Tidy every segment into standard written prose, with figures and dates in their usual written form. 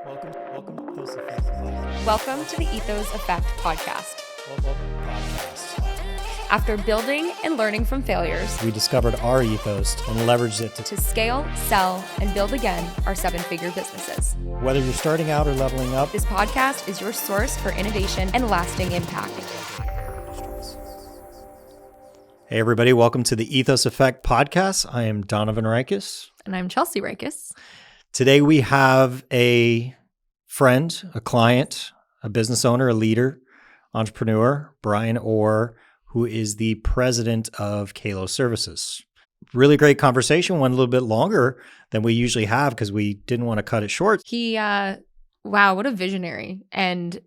Welcome to Ethos Effect. Welcome to the Ethos Effect podcast. After building and learning from failures, We discovered our ethos and leveraged it to scale, sell, and build again our seven-figure businesses. whether you're starting out or leveling up. This podcast is your source for innovation and lasting impact. Hey everybody, welcome to the Ethos Effect podcast. I am Donovan Ryckis. And I'm Chelsea Ryckis. Today we have a friend, a client, a business owner, a leader, entrepreneur, Bryan Orr, who is the president of Kalo Services. Really great conversation, went a little bit longer than we usually have because we didn't want to cut it short. He, wow, what a visionary. And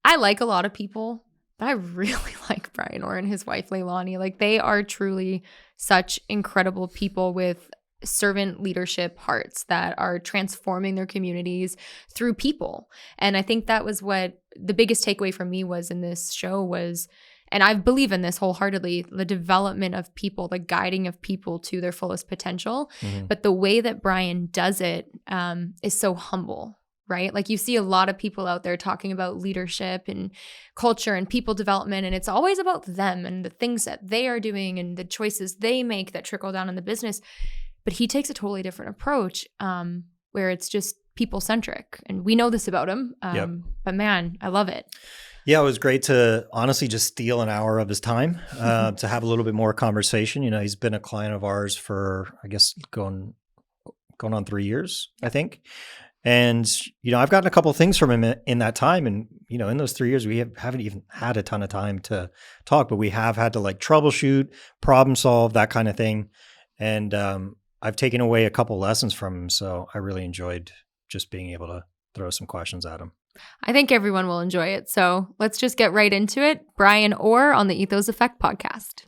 I like a lot of people, but I really like Bryan Orr and his wife, Leilani. Like, they are truly such incredible people with servant leadership hearts that are transforming their communities through people. And I think that was what the biggest takeaway for me was in this show was, and I believe in this wholeheartedly, the development of people, the guiding of people to their fullest potential. Mm-hmm. But the way that Bryan does it is so humble, right? Like, you see a lot of people out there talking about leadership and culture and people development, and it's always about them and the things that they are doing and the choices they make that trickle down in the business. But he takes a totally different approach where it's just people-centric. And we know this about him, but man, I love it. Yeah, it was great to honestly just steal an hour of his time to have a little bit more conversation. You know, he's been a client of ours for, I guess, going on 3 years, I think. And, you know, I've gotten a couple of things from him in that time. And, you know, in those 3 years, we haven't even had a ton of time to talk, but we have had to like troubleshoot, problem solve, that kind of thing. And I've taken away a couple lessons from him. So I really enjoyed just being able to throw some questions at him. I think everyone will enjoy it. So let's just get right into it. Bryan Orr on the Ethos Effect podcast.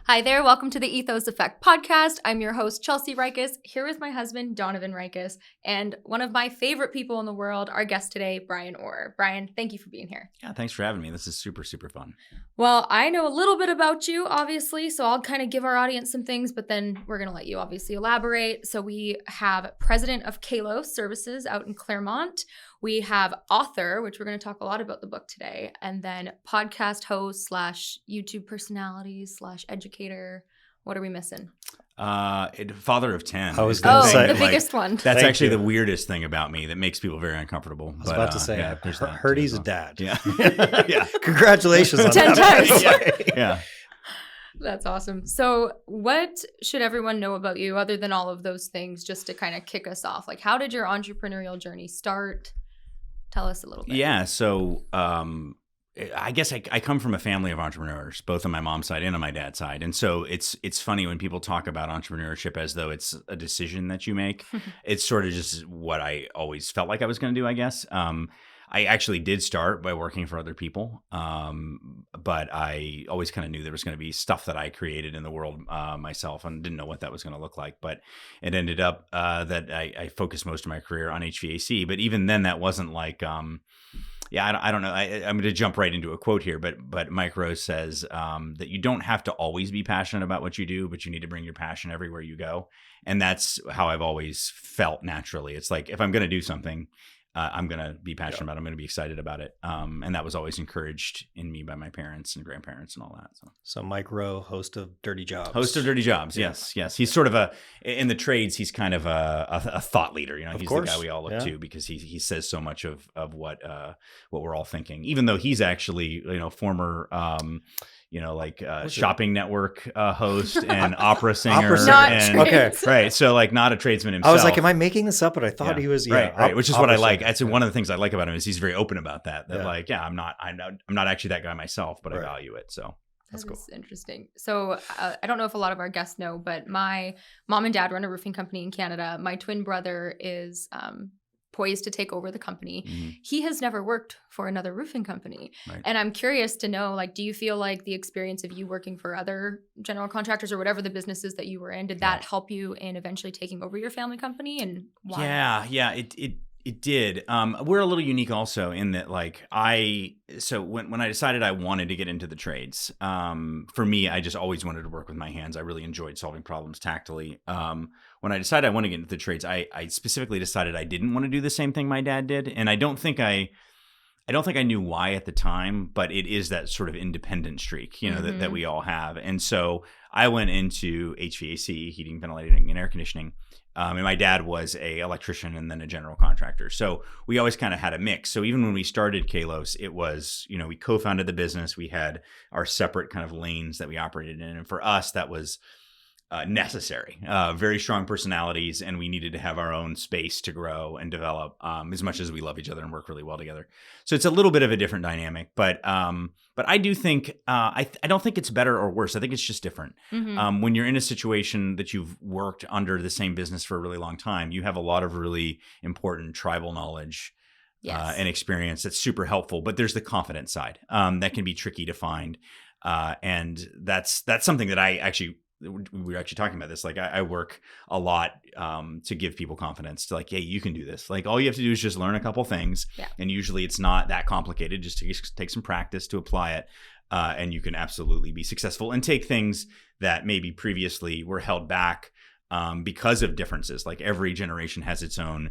Hi there. Welcome to the Ethos Effect podcast. I'm your host, Chelsea Ryckis. Here is my husband, Donovan Ryckis, and one of my favorite people in the world, our guest today, Bryan Orr. Bryan, thank you for being here. Yeah, thanks for having me. This is super, super fun. Well, I know a little bit about you, obviously, so I'll kind of give our audience some things, but then we're going to let you obviously elaborate. So we have president of Kalo Services out in Claremont. We have author, which we're going to talk a lot about the book today, and then podcast host / YouTube personality / educator. What are we missing? Father of 10. I was going to say the biggest one. That's Thank actually you. the weirdest thing about me that makes people very uncomfortable. I was about to say, yeah, I've heard he's a dad. Yeah. Yeah. Congratulations on 10 that. times. Yeah. That's awesome. So what should everyone know about you other than all of those things, just to kind of kick us off? Like, how did your entrepreneurial journey start? Tell us a little bit. Yeah. So I guess I come from a family of entrepreneurs, both on my mom's side and on my dad's side. And so it's funny when people talk about entrepreneurship as though it's a decision that you make. It's sort of just what I always felt like I was going to do, I guess. I actually did start by working for other people, but I always kind of knew there was going to be stuff that I created in the world myself and didn't know what that was going to look like. But it ended up that I focused most of my career on HVAC. But even then, that wasn't like, I don't know. I'm going to jump right into a quote here, but Mike Rose says that you don't have to always be passionate about what you do, but you need to bring your passion everywhere you go. And that's how I've always felt naturally. It's like, if I'm going to do something, I'm going to be passionate about it. I'm going to be excited about it. And that was always encouraged in me by my parents and grandparents and all that. So Mike Rowe, host of Dirty Jobs. Host of Dirty Jobs. Yeah. Yes. He's sort of in the trades, he's kind of a thought leader. You know, Of he's course. the guy we all look to because he says so much of what we're all thinking, even though he's actually, you know, former, shopping network host and opera singer. Not and, Okay. Right. So like not a tradesman himself. I was like, am I making this up? But I thought he was, right. Which is what I like. That's Yeah. one of the things I like about him is he's very open about that. That Yeah. like, I'm not actually that guy myself, but Right. I value it. So That's That cool. is interesting. So I don't know if a lot of our guests know, but my mom and dad run a roofing company in Canada. My twin brother is poised to take over the company. mm-hmm. He has never worked for another roofing company. Right. And I'm curious to know, like, do you feel like the experience of you working for other general contractors or whatever the businesses that you were in, did that help you in eventually taking over your family company, and why? Yeah. It did. We're a little unique also in that, like, so when I decided I wanted to get into the trades, for me, I just always wanted to work with my hands. I really enjoyed solving problems tactily. When I decided I want to get into the trades, I specifically decided I didn't want to do the same thing my dad did, and I don't think I knew why at the time, but it is that sort of independent streak, that we all have. And so I went into HVAC, heating, ventilating, and air conditioning. And my dad was a electrician and then a general contractor. So we always kind of had a mix. So even when we started Kalos, it was, we co-founded the business. We had our separate kind of lanes that we operated in. And for us, that was necessary. Very strong personalities, and we needed to have our own space to grow and develop, as much as we love each other and work really well together. So it's a little bit of a different dynamic, but I do think I don't think it's better or worse. I think it's just different. Mm-hmm. When you're in a situation that you've worked under the same business for a really long time, you have a lot of really important tribal knowledge. Yes. And experience that's super helpful, but there's the confidence side that can be tricky to find, and that's something that we were actually talking about this. Like I work a lot to give people confidence to, like, hey, you can do this. Like all you have to do is just learn a couple things. Yeah. And usually it's not that complicated. Just take some practice to apply it. And you can absolutely be successful and take things that maybe previously were held back because of differences. Like every generation has its own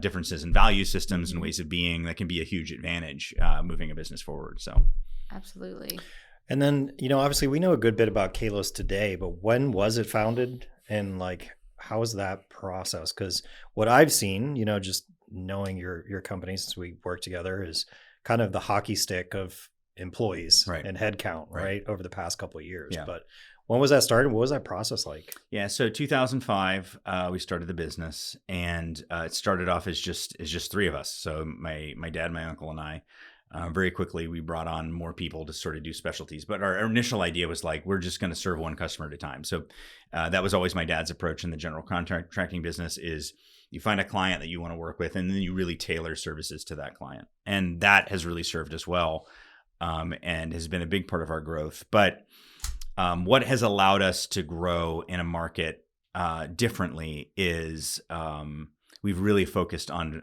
differences in value systems and ways of being that can be a huge advantage moving a business forward. So Absolutely. And then, obviously we know a good bit about Kalos today, but when was it founded and like, how was that process? Because what I've seen, just knowing your company since we work together is kind of the hockey stick of employees and headcount, right, over the past couple of years. Yeah. But when was that started? What was that process like? Yeah, so 2005, we started the business, and it started off as just three of us. So my dad, my uncle, and I. Very quickly, we brought on more people to sort of do specialties. But our initial idea was like, we're just going to serve one customer at a time. So that was always my dad's approach in the general contracting business is you find a client that you want to work with, and then you really tailor services to that client. And that has really served us well and has been a big part of our growth. But what has allowed us to grow in a market differently is we've really focused on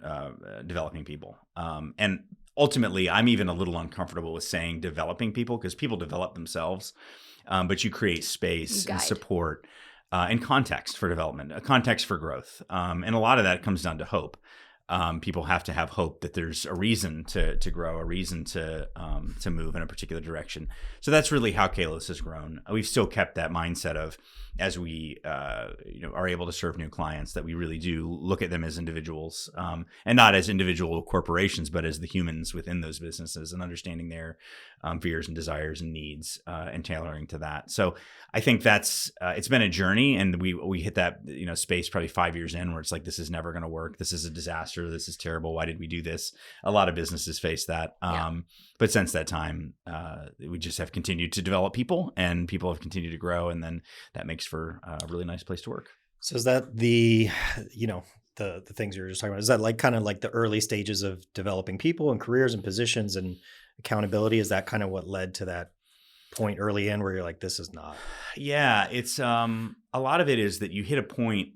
developing people. And ultimately, I'm even a little uncomfortable with saying developing people because people develop themselves, but you create space and support and context for development, a context for growth. And a lot of that comes down to hope. People have to have hope that there's a reason to grow, a reason to move in a particular direction. So that's really how Kalos has grown. We've still kept that mindset of, as we are able to serve new clients, that we really do look at them as individuals, and not as individual corporations, but as the humans within those businesses, and understanding their fears and desires and needs and tailoring to that. So I think that's it's been a journey, and we hit that space probably 5 years in where it's like, this is never going to work. This is a disaster. This is terrible. Why did we do this? A lot of businesses face that. But since that time, we just have continued to develop people, and people have continued to grow, and then that makes for a really nice place to work. So is that the things you were just talking about? Is that like kind of like the early stages of developing people and careers and positions and accountability? Is that kind of what led to that point early in where you're like, this is not? Yeah, it's a lot of it is that you hit a point.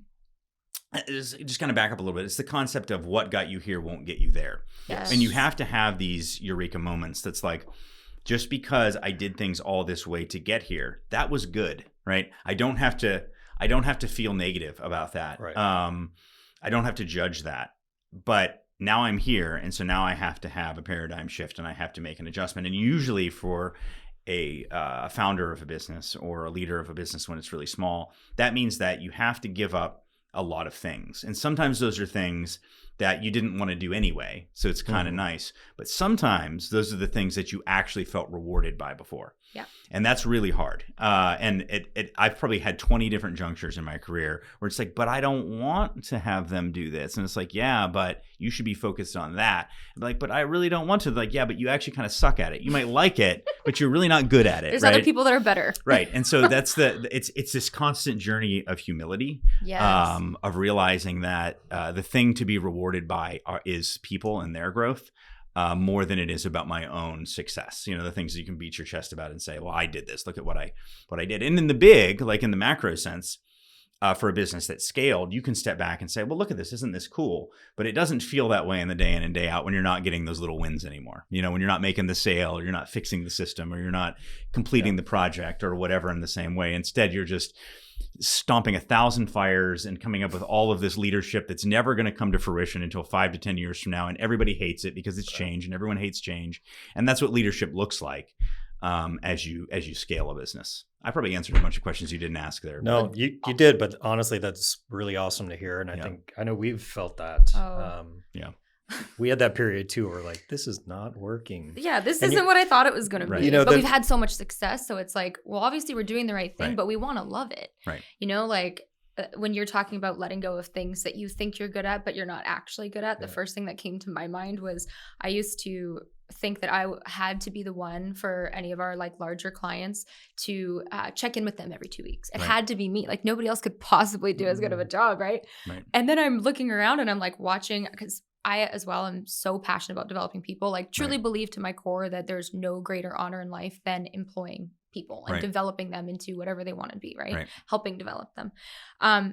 Just kind of back up a little bit. It's the concept of what got you here won't get you there. Yes. And you have to have these eureka moments that's like, just because I did things all this way to get here, that was good, right? I don't have to feel negative about that. Right. I don't have to judge that. But now I'm here, and so now I have to have a paradigm shift, and I have to make an adjustment. And usually for a founder of a business or a leader of a business when it's really small, that means that you have to give up a lot of things. And sometimes those are things that you didn't want to do anyway. So it's kind of nice. But sometimes those are the things that you actually felt rewarded by before. Yeah. And that's really hard. And I've probably had 20 different junctures in my career where it's like, but I don't want to have them do this. And it's like, yeah, but you should be focused on that. I'm like, but I really don't want to. Like, yeah, but you actually kind of suck at it. You might like it, but you're really not good at it. There's right? other people that are better. Right. And so that's it's this constant journey of humility, Yes. of realizing that the thing to be rewarded by is people and their growth. More than it is about my own success. The things that you can beat your chest about and say, well, I did this. Look at what I did. And in the big, like in the macro sense, for a business that's scaled, you can step back and say, well, look at this. Isn't this cool? But it doesn't feel that way in the day in and day out when you're not getting those little wins anymore. You know, when you're not making the sale, or you're not fixing the system, or you're not completing the project or whatever in the same way. Instead, you're just stomping 1,000 fires and coming up with all of this leadership that's never going to come to fruition until 5 to 10 years from now. And everybody hates it because it's change, and everyone hates change. And that's what leadership looks like as you scale a business. I probably answered a bunch of questions you didn't ask there. No, you did, but honestly, that's really awesome to hear. And I know we've felt that. We had that period too where like, this is not working. Yeah, this isn't what I thought it was going to be. You know, but we've had so much success. So it's like, well, obviously we're doing the right thing, but we want to love it. Right. You know, like when you're talking about letting go of things that you think you're good at, but you're not actually good at, the first thing that came to my mind was I used to think that I had to be the one for any of our like larger clients to check in with them every 2 weeks. It had to be me. Like nobody else could possibly do as good of a job, right? And then I'm looking around and I'm like watching, because I as well am so passionate about developing people, like truly believe to my core that there's no greater honor in life than employing people and developing them into whatever they want to be, right? Helping develop them.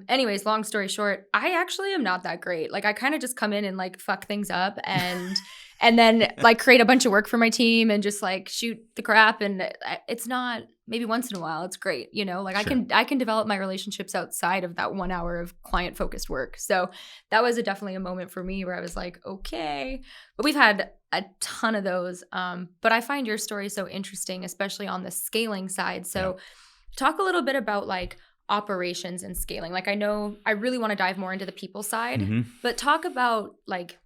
Anyways, long story short, I actually am not that great. Like I kind of just come in and like fuck things up and then like create a bunch of work for my team and just like shoot the crap. And it's not, maybe once in a while, it's great. You know, like I can develop my relationships outside of that 1 hour of client focused work. So that was definitely a moment for me where I was like, okay, but we've had a ton of those. But I find your story so interesting, especially on the scaling side. So talk a little bit about like operations and scaling. Like I know I really want to dive more into the people side, but talk about like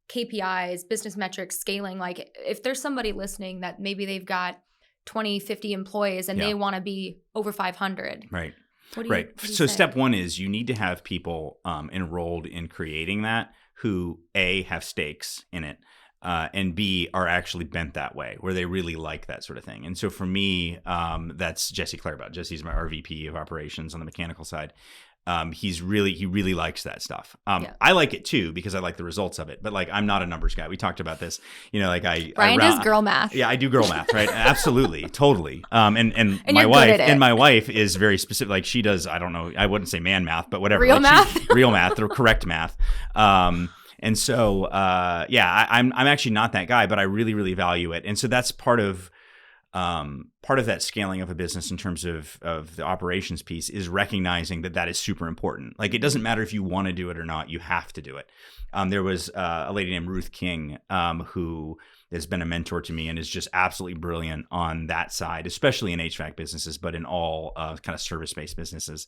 KPIs, business metrics, scaling. Like if there's somebody listening that maybe they've got 20, 50 employees and they want to be over 500. Right. What do you So say? step one is you need to have people enrolled in creating that who A, have stakes in it, and B, are actually bent that way, where they really like that sort of thing. And so for me, that's Jesse Clairbout. Jesse's my RVP of operations on the mechanical side. He really likes that stuff. I like it too because I like the results of it. But like, I'm not a numbers guy. We talked about this. You know, like Brian does girl math. Yeah, I do girl math, right? Absolutely, totally. And my wife is very specific. Like she does. I don't know. I wouldn't say man math, but whatever. Real like math. Real math, or correct math. And so I'm actually not that guy, but I really value it. And so that's part of that scaling of a business in terms of the operations piece is recognizing that is super important. Like it doesn't matter if you want to do it or not, you have to do it. There was a lady named Ruth King who has been a mentor to me and is just absolutely brilliant on that side, especially in HVAC businesses, but in all kind of service-based businesses.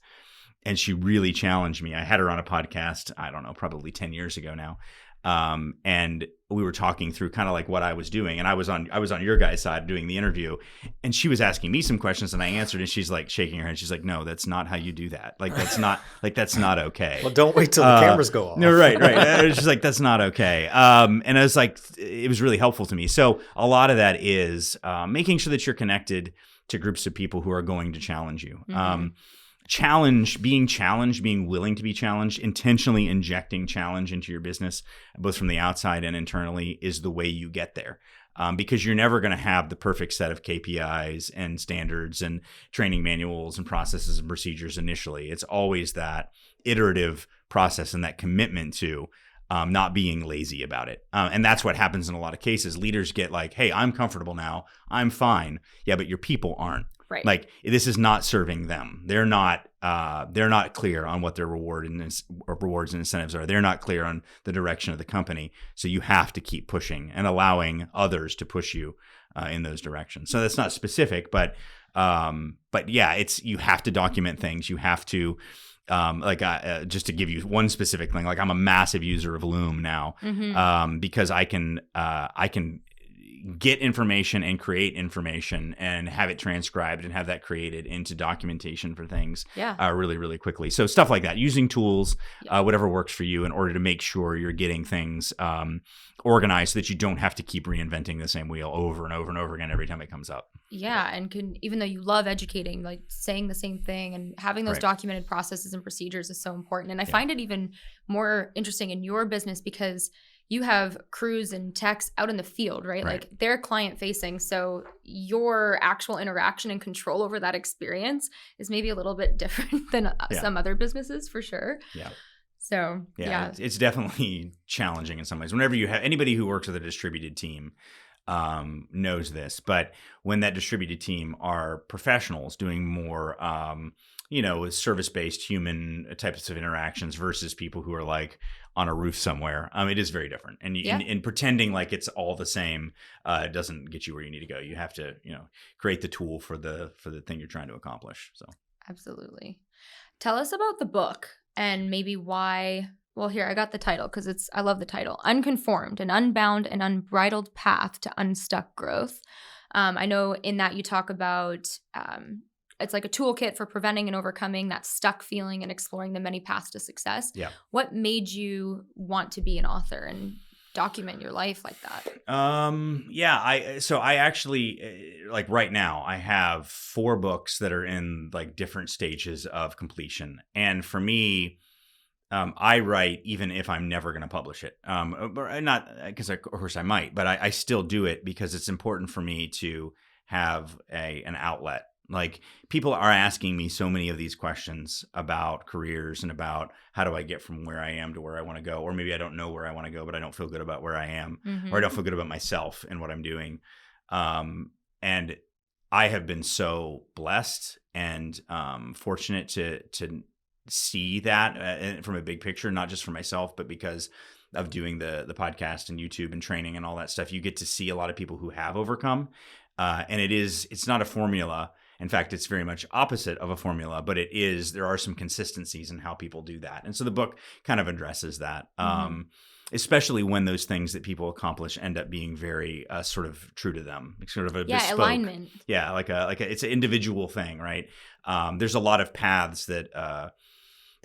And she really challenged me. I had her on a podcast, I don't know, probably 10 years ago now. And we were talking through kind of like what I was doing, and I was on your guys' side doing the interview, and she was asking me some questions and I answered, and she's like shaking her head. She's like, no, that's not how you do that. Like, that's not okay. Well, don't wait till the cameras go off. No, right. She's like, that's not okay. And I was like, it was really helpful to me. So a lot of that is, making sure that you're connected to groups of people who are going to challenge you. Being willing to be challenged, intentionally injecting challenge into your business, both from the outside and internally, is the way you get there. Because you're never going to have the perfect set of KPIs and standards and training manuals and processes and procedures initially. It's always that iterative process and that commitment to not being lazy about it. And that's what happens in a lot of cases. Leaders get like, hey, I'm comfortable now. I'm fine. Yeah, but your people aren't. Right. Like this is not serving them. They're not clear on what their rewards and incentives are. They're not clear on the direction of the company. So you have to keep pushing and allowing others to push you in those directions. So that's not specific, but yeah, you have to document things. You have to just to give you one specific thing. Like I'm a massive user of Loom now because I can get information and create information and have it transcribed and have that created into documentation for things really, really quickly. So stuff like that, using tools, whatever works for you in order to make sure you're getting things organized so that you don't have to keep reinventing the same wheel over and over and over again every time it comes up. Yeah, and can, even though you love educating, like saying the same thing and having those Right. documented processes and procedures is so important. And I Yeah. find it even more interesting in your business because you have crews and techs out in the field, right? Right. Like they're client facing. So your actual interaction and control over that experience is maybe a little bit different than Yeah. some other businesses for sure. Yeah. So yeah. It's definitely challenging in some ways. Whenever you have anybody who works with a distributed team knows this, but when that distributed team are professionals doing more, service-based human types of interactions versus people who are like on a roof somewhere, it is very different. And, and pretending like it's all the same doesn't get you where you need to go. You have to, create the tool for the thing you're trying to accomplish. So Absolutely. Tell us about the book and maybe why. Well, here, I got the title because I love the title. Unconformed, an unbound and unbridled path to unstuck growth. I know in that you talk about it's like a toolkit for preventing and overcoming that stuck feeling and exploring the many paths to success. Yeah. What made you want to be an author and document your life like that? I actually like right now I have 4 books that are in like different stages of completion. And for me, I write even if I'm never going to publish it. Not because of course I might, but I still do it because it's important for me to have an outlet. Like people are asking me so many of these questions about careers and about how do I get from where I am to where I want to go, or maybe I don't know where I want to go, but I don't feel good about where I am, or I don't feel good about myself and what I'm doing. And I have been so blessed and fortunate to see that from a big picture, not just for myself, but because of doing the podcast and YouTube and training and all that stuff. You get to see a lot of people who have overcome, and it's not a formula. In fact, it's very much opposite of a formula, but there are some consistencies in how people do that. And so the book kind of addresses that, especially when those things that people accomplish end up being very sort of true to them, sort of a bespoke alignment. Yeah, like it's an individual thing, right? There's a lot of paths that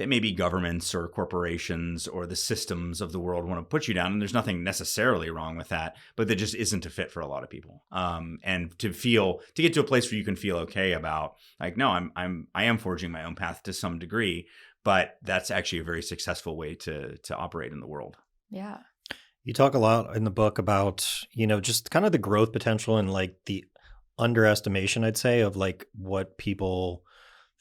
maybe governments or corporations or the systems of the world want to put you down, and there's nothing necessarily wrong with that, but that just isn't a fit for a lot of people. And to get to a place where you can feel okay about like, no, I am forging my own path to some degree, but that's actually a very successful way to operate in the world. Yeah. You talk a lot in the book about, just kind of the growth potential and like the underestimation, I'd say, of like what people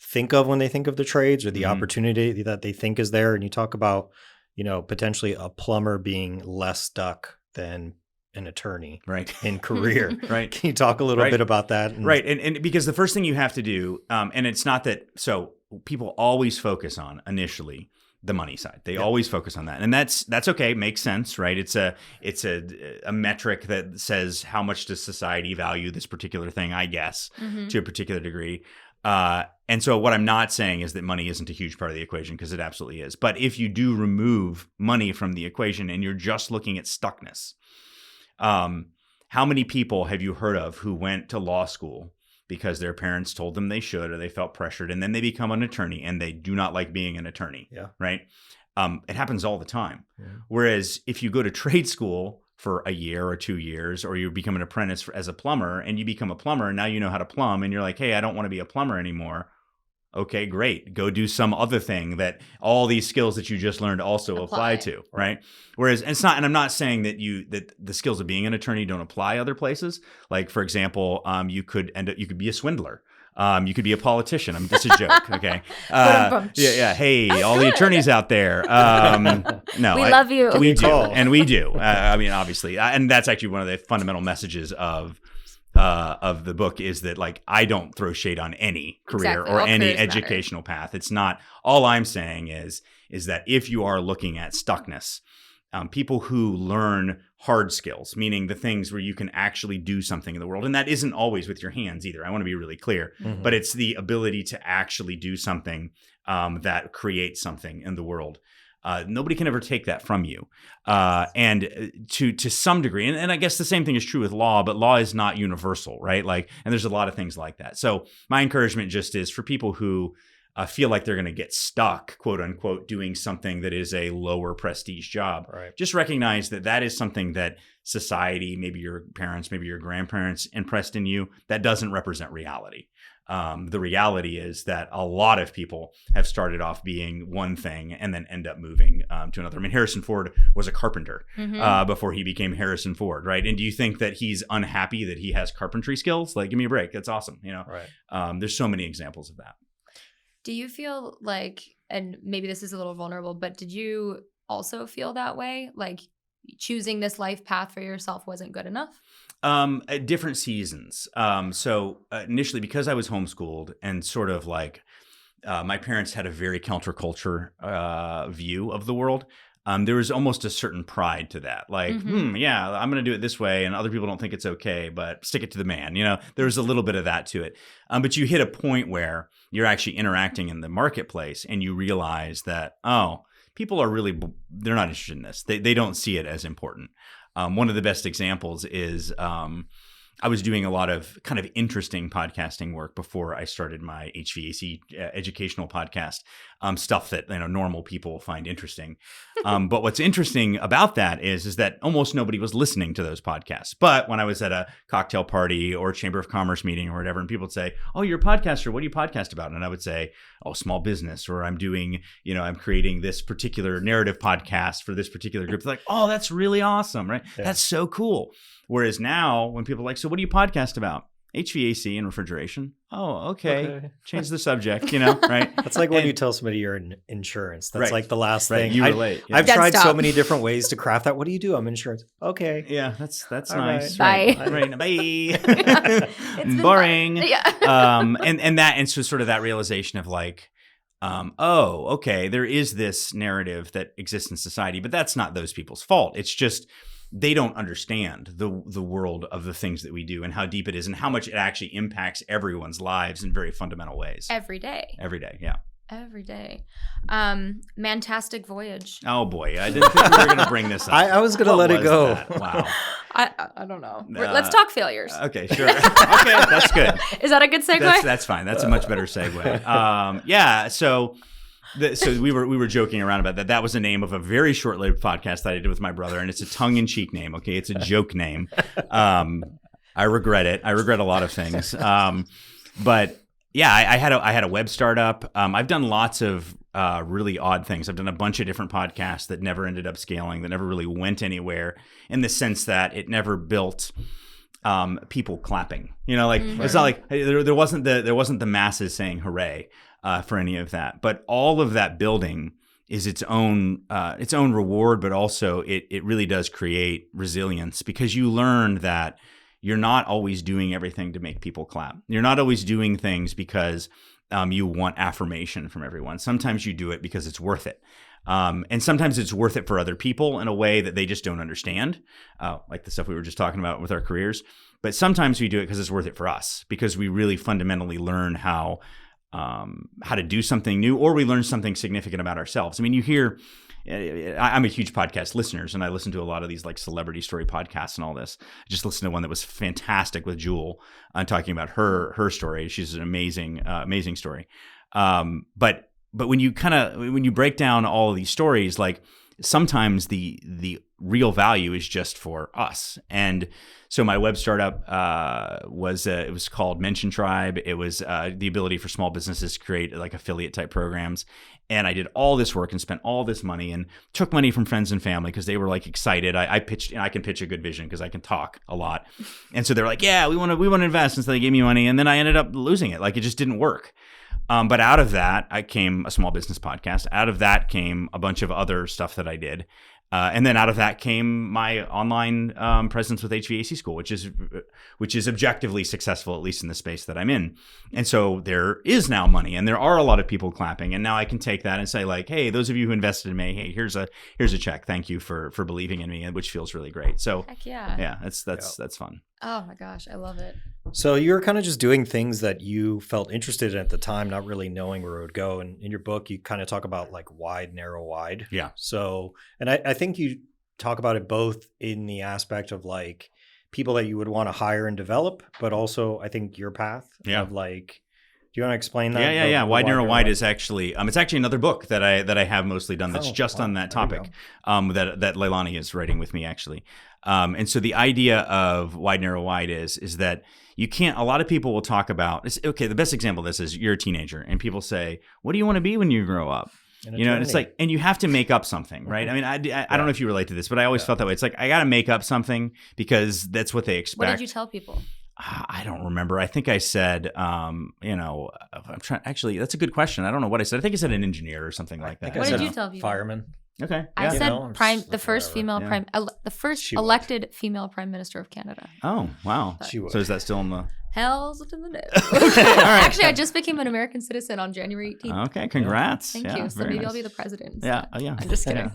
think of when they think of the trades or the opportunity that they think is there. And you talk about, potentially a plumber being less stuck than an attorney in career. Right. Can you talk a little bit about that? Right. And because the first thing you have to do, and it's not that, so people always focus on initially the money side. They always focus on that. And that's okay. Makes sense, right? It's a metric that says how much does society value this particular thing, I guess, to a particular degree. And so what I'm not saying is that money isn't a huge part of the equation, because it absolutely is. But if you do remove money from the equation and you're just looking at stuckness, how many people have you heard of who went to law school because their parents told them they should, or they felt pressured, and then they become an attorney and they do not like being an attorney? Yeah. Right. It happens all the time. Yeah. Whereas if you go to trade school for a year or 2 years, or you become an apprentice as a plumber and you become a plumber and now you know how to plumb and you're like, hey, I don't want to be a plumber anymore. Okay, great. Go do some other thing that all these skills that you just learned also apply to, right? Whereas and I'm not saying that the skills of being an attorney don't apply other places. Like, for example, you could be a swindler. You could be a politician. That's a joke. Okay. Yeah. Hey, all the attorneys out there. No, we love you. We do. And we do. Obviously. And that's actually one of the fundamental messages of the book, is that like, I don't throw shade on any career or any educational path. It's not, all I'm saying is that if you are looking at stuckness, people who learn hard skills, meaning the things where you can actually do something in the world. And that isn't always with your hands either. I want to be really clear, but it's the ability to actually do something that creates something in the world. Nobody can ever take that from you. And to some degree, and I guess the same thing is true with law, but law is not universal, right? Like, and there's a lot of things like that. So my encouragement just is for people who feel like they're going to get stuck, quote unquote, doing something that is a lower prestige job. Right. Just recognize that that is something that society, maybe your parents, maybe your grandparents impressed in you. That doesn't represent reality. The reality is that a lot of people have started off being one thing and then end up moving to another. I mean, Harrison Ford was a carpenter before he became Harrison Ford, right? And do you think that he's unhappy that he has carpentry skills? Like, give me a break. That's awesome. Right. There's so many examples of that. Do you feel like, and maybe this is a little vulnerable, but did you also feel that way? Like choosing this life path for yourself wasn't good enough? At different seasons. So initially, because I was homeschooled and sort of like my parents had a very counterculture view of the world, there was almost a certain pride to that. Like, yeah, I'm going to do it this way, and other people don't think it's okay, but stick it to the man. There was a little bit of that to it. But you hit a point where you're actually interacting in the marketplace, and you realize that, people are really, they're not interested in this. They don't see it as important. One of the best examples is I was doing a lot of kind of interesting podcasting work before I started my HVAC educational podcast, stuff that normal people find interesting. But what's interesting about that is that almost nobody was listening to those podcasts. But when I was at a cocktail party or a Chamber of Commerce meeting or whatever, and people would say, "Oh, you're a podcaster. What do you podcast about?" And I would say, "Oh, small business," or "I'm doing, I'm creating this particular narrative podcast for this particular group." They're like, "Oh, that's really awesome, right? Yeah. That's so cool." Whereas now when people are like, "So what do you podcast about?" "HVAC and refrigeration." "Oh, okay. Change the subject, right? That's like when you tell somebody you're in insurance. That's Right. like the last Right. thing. You relate. Yeah. I've Dead tried so stop. many different ways to craft that. What do you do? I'm insurance. Okay. Yeah, that's All nice. right. Right. Bye. It's been Boring. fun. Yeah. And so sort of that realization of like, okay, there is this narrative that exists in society, but that's not those people's fault. It's just they don't understand the world of the things that we do and how deep it is and how much it actually impacts everyone's lives in very fundamental ways. Every day. Every day, yeah. Every day. Mantastic Voyage. Oh boy, I didn't think we were going to bring this up. I was going to What let it was go. that? Wow. I don't know. Let's talk failures. Okay, sure. Okay, that's good. Is that a good segue? That's fine. That's a much better segue. Yeah. So we were joking around about that. That was the name of a very short-lived podcast that I did with my brother, and it's a tongue-in-cheek name. Okay, it's a joke name. I regret it. I regret a lot of things. But yeah, I had a web startup. I've done lots of really odd things. I've done a bunch of different podcasts that never ended up scaling, that never really went anywhere, in the sense that it never built people clapping. It's not like there wasn't the masses saying hooray for any of that. But all of that building is its own reward, but also it really does create resilience, because you learn that you're not always doing everything to make people clap. You're not always doing things because you want affirmation from everyone. Sometimes you do it because it's worth it. And sometimes it's worth it for other people in a way that they just don't understand, like the stuff we were just talking about with our careers. But sometimes we do it because it's worth it for us, because we really fundamentally learn how to do something new, or we learn something significant about ourselves. I mean, you hear, I'm a huge podcast listener, and I listen to a lot of these like celebrity story podcasts and all this. I just listened to one that was fantastic with Jewel talking about her story. She's an amazing story. But when you break down all of these stories, like sometimes the real value is just for us. And so my web startup it was called Mention Tribe. It was the ability for small businesses to create like affiliate type programs. And I did all this work and spent all this money and took money from friends and family because they were like excited. I pitched, and I can pitch a good vision because I can talk a lot. And so they're like, "Yeah, we want to invest." And so they gave me money, and then I ended up losing it. Like it just didn't work. But out of that, came a small business podcast. Out of that came a bunch of other stuff that I did. And then out of that came my online presence with HVAC School, which is objectively successful, at least in the space that I'm in. And so there is now money, and there are a lot of people clapping. And now I can take that and say like, "Hey, those of you who invested in me, hey, here's a check. Thank you for believing in me," which feels really great. So Heck yeah. yeah, that's fun. Oh my gosh, I love it. So you were kind of just doing things that you felt interested in at the time, not really knowing where it would go. And in your book, you kind of talk about like wide, narrow, wide. Yeah. So, and I think you talk about it both in the aspect of like people that you would want to hire and develop, but also I think your path Yeah. of like you want to explain that? Yeah. Wide, narrow, wide is actually it's actually another book that I have mostly done that's just on that topic. That Leilani is writing with me actually. And so the idea of wide, narrow, wide is that you can't. A lot of people will talk about. The best example of this is you're a teenager and people say, "What do you want to be when you grow up?" And it's like, and you have to make up something, right? I mean, I don't know if you relate to this, but I always felt that way. It's like I got to make up something because that's what they expect. What did you tell people? I don't remember. I think I said, I'm trying. Actually, that's a good question. I don't know what I said. I think I said an engineer or something like that. What did you tell people? Fireman. Okay. I said the first female elected female prime minister of Canada. Oh, wow. So is that still in the... Hell's in the nose. Okay, all right. Actually, I just became an American citizen on January 18th. Okay, congrats. Thank you. So maybe I'll be the president. Yeah. I'm just kidding.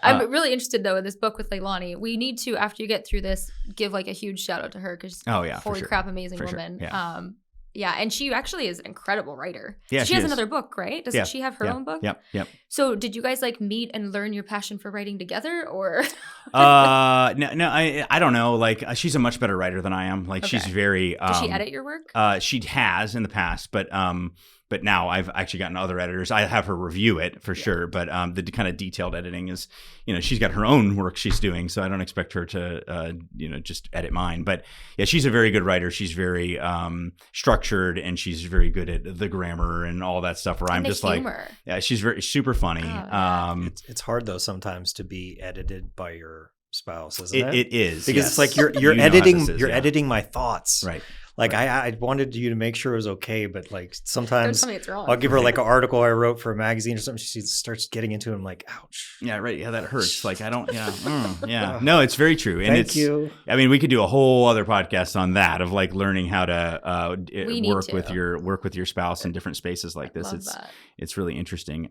I'm really interested, though, in this book with Leilani. We need to, after you get through this, give like a huge shout out to her because holy crap, amazing woman. Sure. Yeah, and she actually is an incredible writer. Yeah, she has another book, right? Doesn't she have her own book? Yep. So did you guys like meet and learn your passion for writing together, or? No, I don't know. Like she's a much better writer than I am. Like she's very. Does she edit your work? She has in the past, but now I've actually gotten other editors. I have her review it for sure, but the kind of detailed editing is, she's got her own work she's doing, so I don't expect her to, just edit mine. But yeah, she's a very good writer. She's very structured, and she's very good at the grammar and all that stuff. Where I'm just humor. She's very super funny. It's hard though sometimes to be edited by your spouse, isn't it? It is because it's like you're editing my thoughts, right? Like I wanted you to make sure it was okay, but like sometimes don't tell me it's wrong. I'll give her like an article I wrote for a magazine or something. She starts getting into it. I'm like, ouch. Yeah, right. Yeah, that hurts. Like I don't. Yeah. No, it's very true. And Thank you. I mean, we could do a whole other podcast on that of like learning how to work with your spouse in different spaces like this. It's really interesting.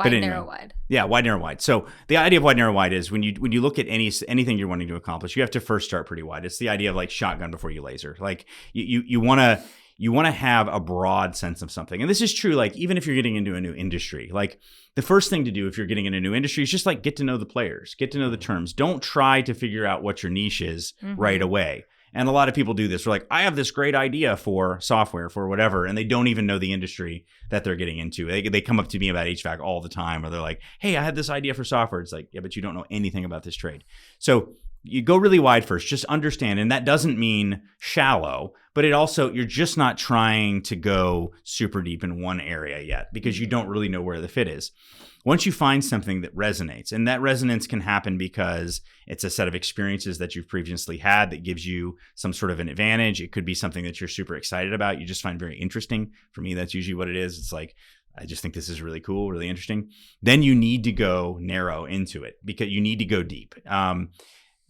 Wide, narrow, wide. Yeah, wide, narrow, wide. So the idea of wide, narrow, wide is when you look at anything you're wanting to accomplish, you have to first start pretty wide. It's the idea of like shotgun before you laser. Like you want to have a broad sense of something. And this is true, like even if you're getting into a new industry, like the first thing to do if you're getting into a new industry is just like get to know the players, get to know the terms. Don't try to figure out what your niche is right away. And a lot of people do this. They're like, I have this great idea for software, for whatever, and they don't even know the industry that they're getting into. They come up to me about HVAC all the time, or they're like, hey, I had this idea for software. It's like, yeah, but you don't know anything about this trade. So you go really wide first, just understand. And that doesn't mean shallow, but you're just not trying to go super deep in one area yet because you don't really know where the fit is. Once you find something that resonates, and that resonance can happen because it's a set of experiences that you've previously had that gives you some sort of an advantage. It could be something that you're super excited about. You just find very interesting. For me, that's usually what it is. It's like, I just think this is really cool, really interesting. Then you need to go narrow into it because you need to go deep.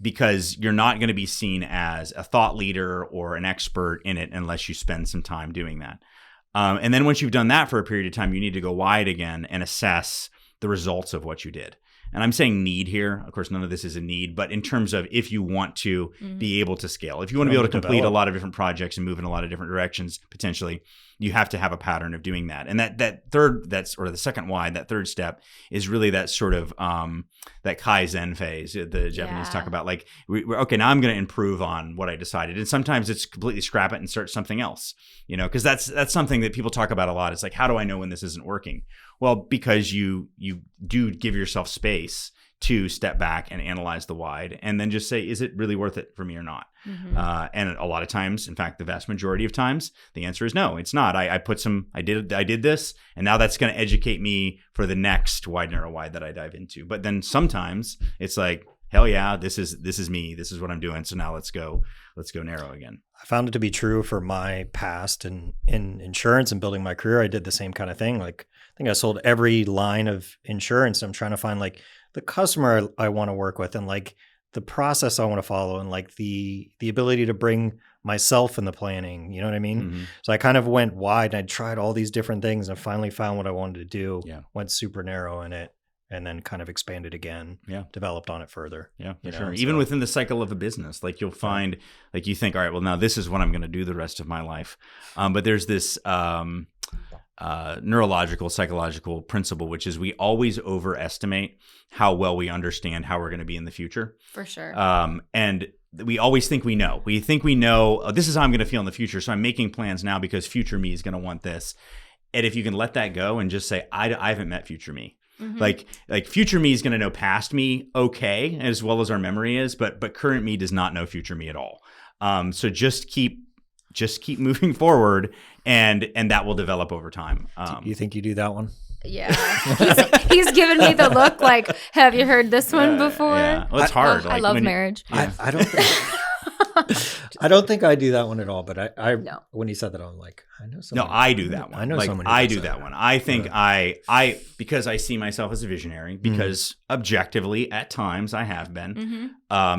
Because you're not going to be seen as a thought leader or an expert in it unless you spend some time doing that. And then once you've done that for a period of time, you need to go wide again and assess the results of what you did. And I'm saying need here. Of course, none of this is a need, but in terms of if you want to be able to scale, if you want to be able to complete a lot of different projects and move in a lot of different directions, potentially, you have to have a pattern of doing that. And the second wide, that third step is really that sort of that Kaizen phase the Japanese talk about. Like, okay, now I'm going to improve on what I decided. And sometimes it's completely scrap it and start something else, because that's something that people talk about a lot. It's like, how do I know when this isn't working? Well, because you do give yourself space to step back and analyze the wide and then just say, is it really worth it for me or not? And a lot of times, in fact, the vast majority of times, the answer is no, it's not. I did this, and now that's going to educate me for the next wide, narrow, wide that I dive into. But then sometimes it's like, hell yeah, this is me. This is what I'm doing. So now let's go narrow again. I found it to be true for my past in insurance and building my career. I did the same kind of thing. Like, I think I sold every line of insurance. I'm trying to find like the customer I want to work with and like the process I want to follow and like the ability to bring myself in the planning. You know what I mean? So I kind of went wide and I tried all these different things and finally found what I wanted to do. Yeah. Went super narrow in it. And then kind of expanded again, developed on it further. Yeah, for sure. Even within the cycle of a business, like you'll find, like you think, all right, well, now this is what I'm going to do the rest of my life. But there's this neurological, psychological principle, which is we always overestimate how well we understand how we're going to be in the future. For sure. And we always think we know. We think we know, oh, this is how I'm going to feel in the future. So I'm making plans now because future me is going to want this. And if you can let that go and just say, I haven't met future me. Mm-hmm. Like future me is going to know past me okay, as well as our memory is, but current me does not know future me at all. So just keep moving forward, and that will develop over time. You think you do that one? Yeah, he's giving me the look like, have you heard this one before? Yeah. Well, it's hard. I love marriage. I don't think I don't think I do that one at all. But No. When he said that, I'm like, I know someone. No, I do that one. I know like, someone. Who I does do that one. I think I because I see myself as a visionary, because objectively at times I have been. Mm-hmm.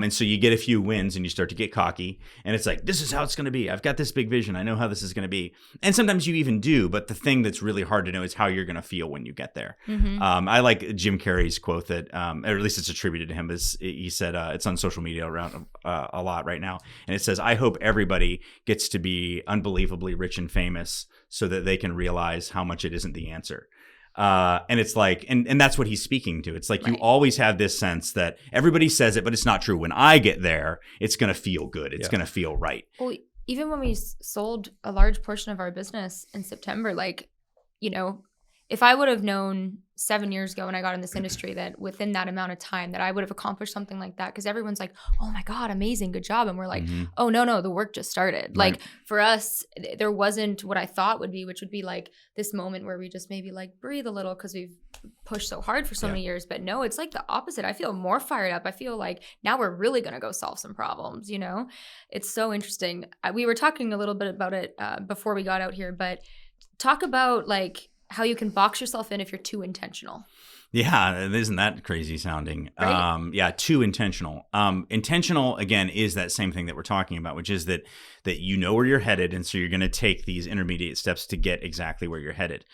And so you get a few wins and you start to get cocky, and it's like, this is how it's going to be. I've got this big vision. I know how this is going to be. And sometimes you even do. But the thing that's really hard to know is how you're going to feel when you get there. Mm-hmm. I like Jim Carrey's quote that, or at least it's attributed to him. He said, it's on social media around a lot right now. And it says, I hope everybody gets to be unbelievably rich and famous so that they can realize how much it isn't the answer. And it's like, and that's what he's speaking to. It's like, right. You always have this sense that everybody says it, but it's not true. When I get there, it's going to feel good. It's going to feel right. Well, even when we sold a large portion of our business in September, like, you know, if I would have known 7 years ago when I got in this industry that within that amount of time that I would have accomplished something like that, because everyone's like, oh my God, amazing, good job. And we're like, oh, no, the work just started. Right. Like for us, there wasn't what I thought would be, which would be like this moment where we just maybe like breathe a little because we've pushed so hard for so many years. But no, it's like the opposite. I feel more fired up. I feel like now we're really going to go solve some problems, you know? It's so interesting. We were talking a little bit about it before we got out here, but talk about like how you can box yourself in if you're too intentional. Yeah, isn't that crazy sounding? Right? Too intentional. Intentional, again, is that same thing that we're talking about, which is that you know where you're headed, and so you're going to take these intermediate steps to get exactly where you're headed.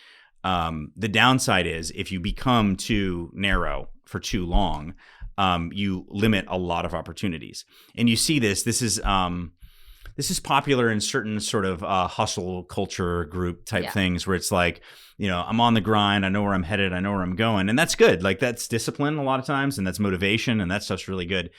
The downside is if you become too narrow for too long, you limit a lot of opportunities. And you see this is popular in certain sort of hustle culture group type things where it's like, you know, I'm on the grind. I know where I'm headed. I know where I'm going. And that's good. Like that's discipline a lot of times, and that's motivation, and that stuff's really good.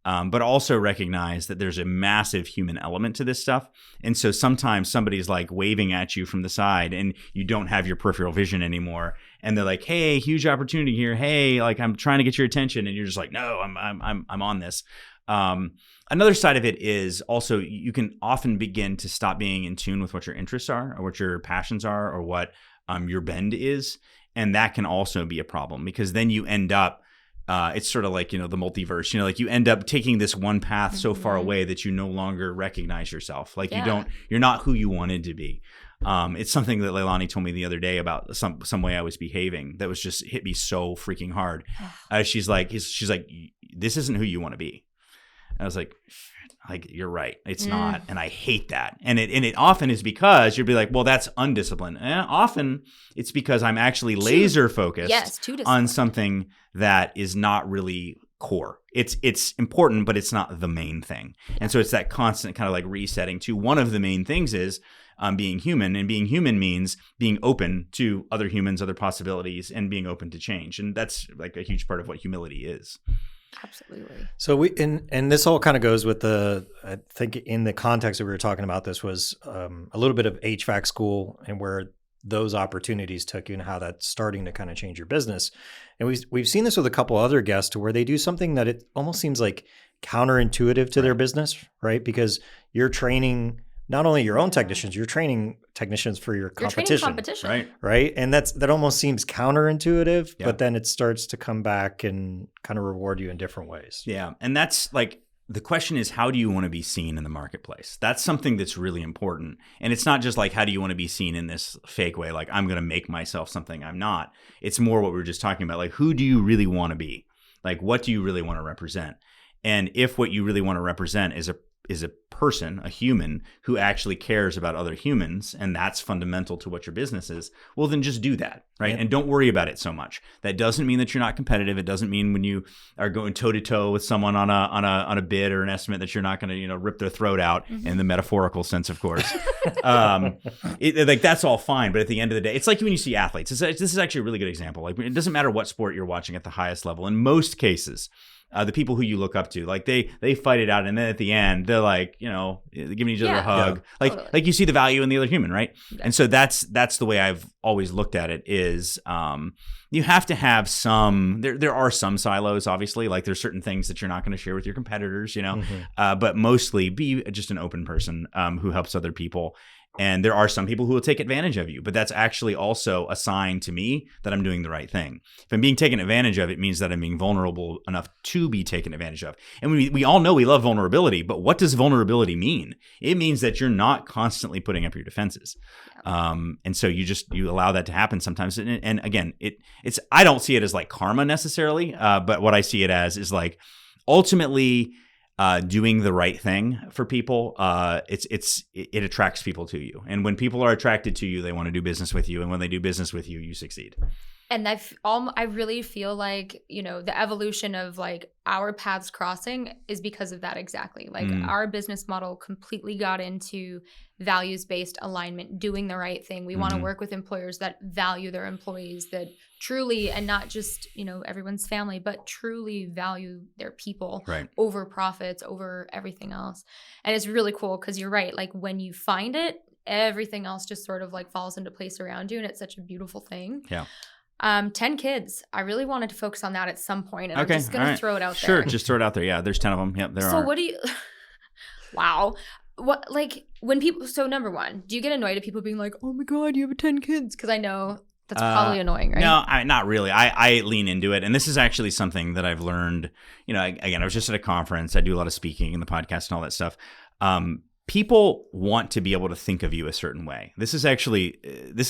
But also recognize that there's a massive human element to this stuff. And so sometimes somebody's like waving at you from the side and you don't have your peripheral vision anymore. And they're like, hey, huge opportunity here. Hey, like I'm trying to get your attention. And you're just like, no, I'm on this. Another side of it is also you can often begin to stop being in tune with what your interests are or what your passions are or what your bend is. And that can also be a problem because then you end up, it's sort of like, you know, the multiverse, you know, like you end up taking this one path so far away that you no longer recognize yourself. Like you're not who you wanted to be. It's something that Leilani told me the other day about some way I was behaving that was just hit me so freaking hard. She's like, this isn't who you want to be. I was like, you're right. It's not. And I hate that. And it often is because you'll be like, well, that's undisciplined. Often it's because I'm actually laser focused on something that is not really core. It's important, but it's not the main thing. And so it's that constant kind of like resetting to one of the main things is being human. And being human means being open to other humans, other possibilities, and being open to change. And that's like a huge part of what humility is. Absolutely. So and this all kind of goes with I think in the context that we were talking about, this was a little bit of HVAC school and where those opportunities took you and how that's starting to kind of change your business. And we've seen this with a couple other guests to where they do something that it almost seems like counterintuitive to their business, right? Because you're training not only your own technicians, you're training technicians for your competition. Right? And that almost seems counterintuitive, but then it starts to come back and kind of reward you in different ways. Yeah. And that's like, the question is, how do you want to be seen in the marketplace? That's something that's really important. And it's not just like, how do you want to be seen in this fake way? Like, I'm going to make myself something I'm not. It's more what we were just talking about. Like, who do you really want to be? Like, what do you really want to represent? And if what you really want to represent is a person, a human who actually cares about other humans, and that's fundamental to what your business is, well, then just do that, right? Yep. And don't worry about it so much. That doesn't mean that you're not competitive. It doesn't mean when you are going toe to toe with someone on a bid or an estimate that you're not going to, you know, rip their throat out in the metaphorical sense, of course. Like that's all fine, but at the end of the day, it's like when you see athletes. This is actually a really good example. Like it doesn't matter what sport you're watching at the highest level. In most cases, the people who you look up to, like they fight it out, and then at the end they're like, giving each other a hug, like you see the value in the other human, right? Yeah. And so that's the way I've always looked at it. Is you have to have some. There are some silos, obviously. Like there's certain things that you're not going to share with your competitors, but mostly be just an open person who helps other people. And there are some people who will take advantage of you, but that's actually also a sign to me that I'm doing the right thing. If I'm being taken advantage of, it means that I'm being vulnerable enough to be taken advantage of. And we all know we love vulnerability, but what does vulnerability mean? It means that you're not constantly putting up your defenses. And so you allow that to happen sometimes. And again, it's I don't see it as like karma necessarily, but what I see it as is like ultimately doing the right thing for people. It attracts people to you, and when people are attracted to you, they want to do business with you, and when they do business with you, you succeed. And I really feel like, the evolution of like our paths crossing is because of that exactly. Like our business model completely got into values-based alignment, doing the right thing. We want to work with employers that value their employees, that truly, and not just, everyone's family, but truly value their people over profits, over everything else. And it's really cool because you're right. Like when you find it, everything else just sort of like falls into place around you. And it's such a beautiful thing. Yeah. 10 kids. I really wanted to focus on that at some point, and I'm just going to throw it out there. Sure, just throw it out there. Yeah, there's 10 of them. Yep, there are. So what do you wow. What, like, when people, so number one, do you get annoyed at people being like, oh my God, you have 10 kids? Because I know that's probably annoying, right? No, not really. I lean into it. And this is actually something that I've learned, again, I was just at a conference. I do a lot of speaking and the podcast and all that stuff. People want to be able to think of you a certain way. This is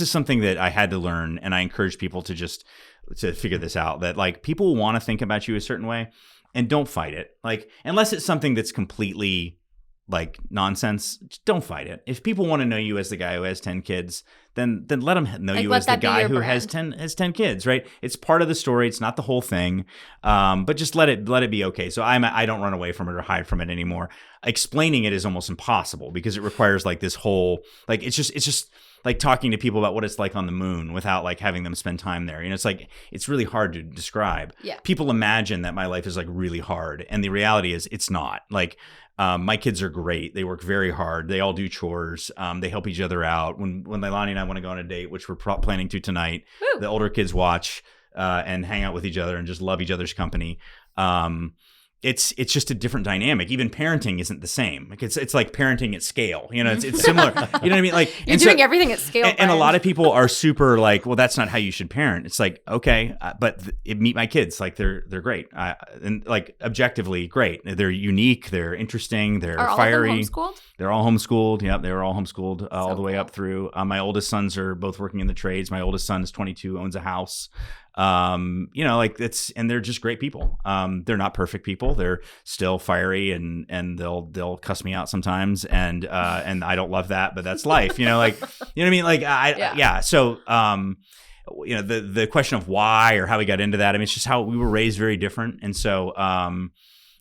something that I had to learn, and I encourage people to figure this out, that like people want to think about you a certain way, and don't fight it. Like, unless it's something that's completely like nonsense, just don't fight it. If people want to know you as the guy who has 10 kids, then let them know you as the guy who has 10 kids, right? It's part of the story. It's not the whole thing. But just let it be okay. So I don't run away from it or hide from it anymore. Explaining it is almost impossible because it requires like this whole, like, it's just like talking to people about what it's like on the moon without like having them spend time there. It's like, it's really hard to describe. Yeah. People imagine that my life is like really hard. And the reality is it's not. Like, my kids are great. They work very hard. They all do chores. They help each other out. When Leilani and I want to go on a date, which we're planning to tonight, the older kids watch and hang out with each other and just love each other's company. It's just a different dynamic. Even parenting isn't the same. Like it's like parenting at scale. It's similar. You know what I mean? Like you're doing everything at scale. And a lot of people are super like, well, that's not how you should parent. It's like, okay, but meet my kids. Like they're great, and like objectively great. They're unique. They're interesting. They're fiery. All of them homeschooled? They're all homeschooled. Yep, they were all homeschooled all the way up through. My oldest sons are both working in the trades. My oldest son is 22, owns a house. Like and they're just great people. They're not perfect people. They're still fiery and they'll cuss me out sometimes. And I don't love that, but that's life, like, you know what I mean? Like, yeah. So, the question of why or how we got into that, I mean, it's just how we were raised very different. And so,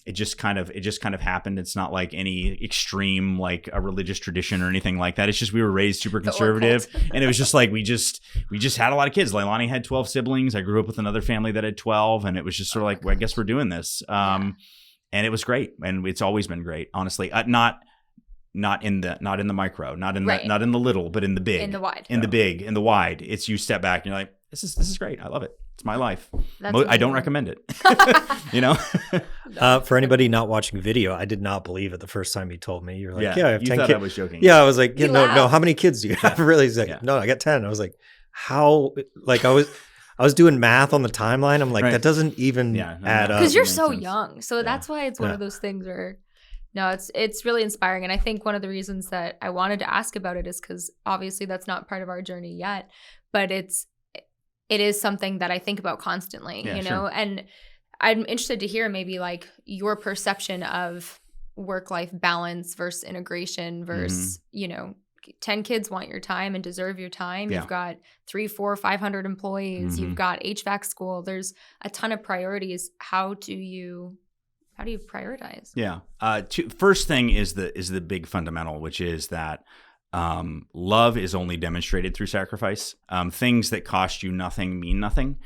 it just kind of happened. It's not like any extreme, like a religious tradition or anything like that. It's just we were raised super conservative, and it was just like we just had a lot of kids. Leilani had 12 siblings. I grew up with another family that had 12, and it was just sort of like, well, I guess we're doing this. And it was great, and it's always been great, honestly. Not in the micro, not in the little, but in the big, in the wide, the big, in the wide. It's you step back and you're like, this is great. I love it. It's my life. I don't recommend it. For anybody not watching video, I did not believe it the first time you told me. You're like, yeah, I have 10 kids. You thought I was joking. Yeah, I was like, no, how many kids do you have? Really? He's like, no, I got 10. I was like, how? Like I was doing math on the timeline. I'm like, that doesn't even add up. Because you're so young. So that's why it's one of those things where, no, it's really inspiring. And I think one of the reasons that I wanted to ask about it is because obviously that's not part of our journey yet, but it is something that I think about constantly, Sure. And I'm interested to hear maybe like your perception of work-life balance versus integration versus, 10 kids want your time and deserve your time. Yeah. You've got 300, 400, 500 employees. You've got HVAC school. There's a ton of priorities. How do you prioritize? Yeah. First thing is the big fundamental, which is that love is only demonstrated through sacrifice. Things that cost you nothing mean nothing.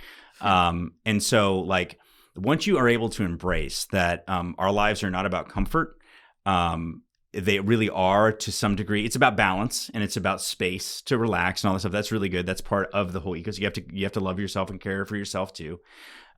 And so like once you are able to embrace that our lives are not about comfort, they really are to some degree. It's about balance and it's about space to relax and all this stuff. That's really good. That's part of the whole ecosystem. You have to love yourself and care for yourself too.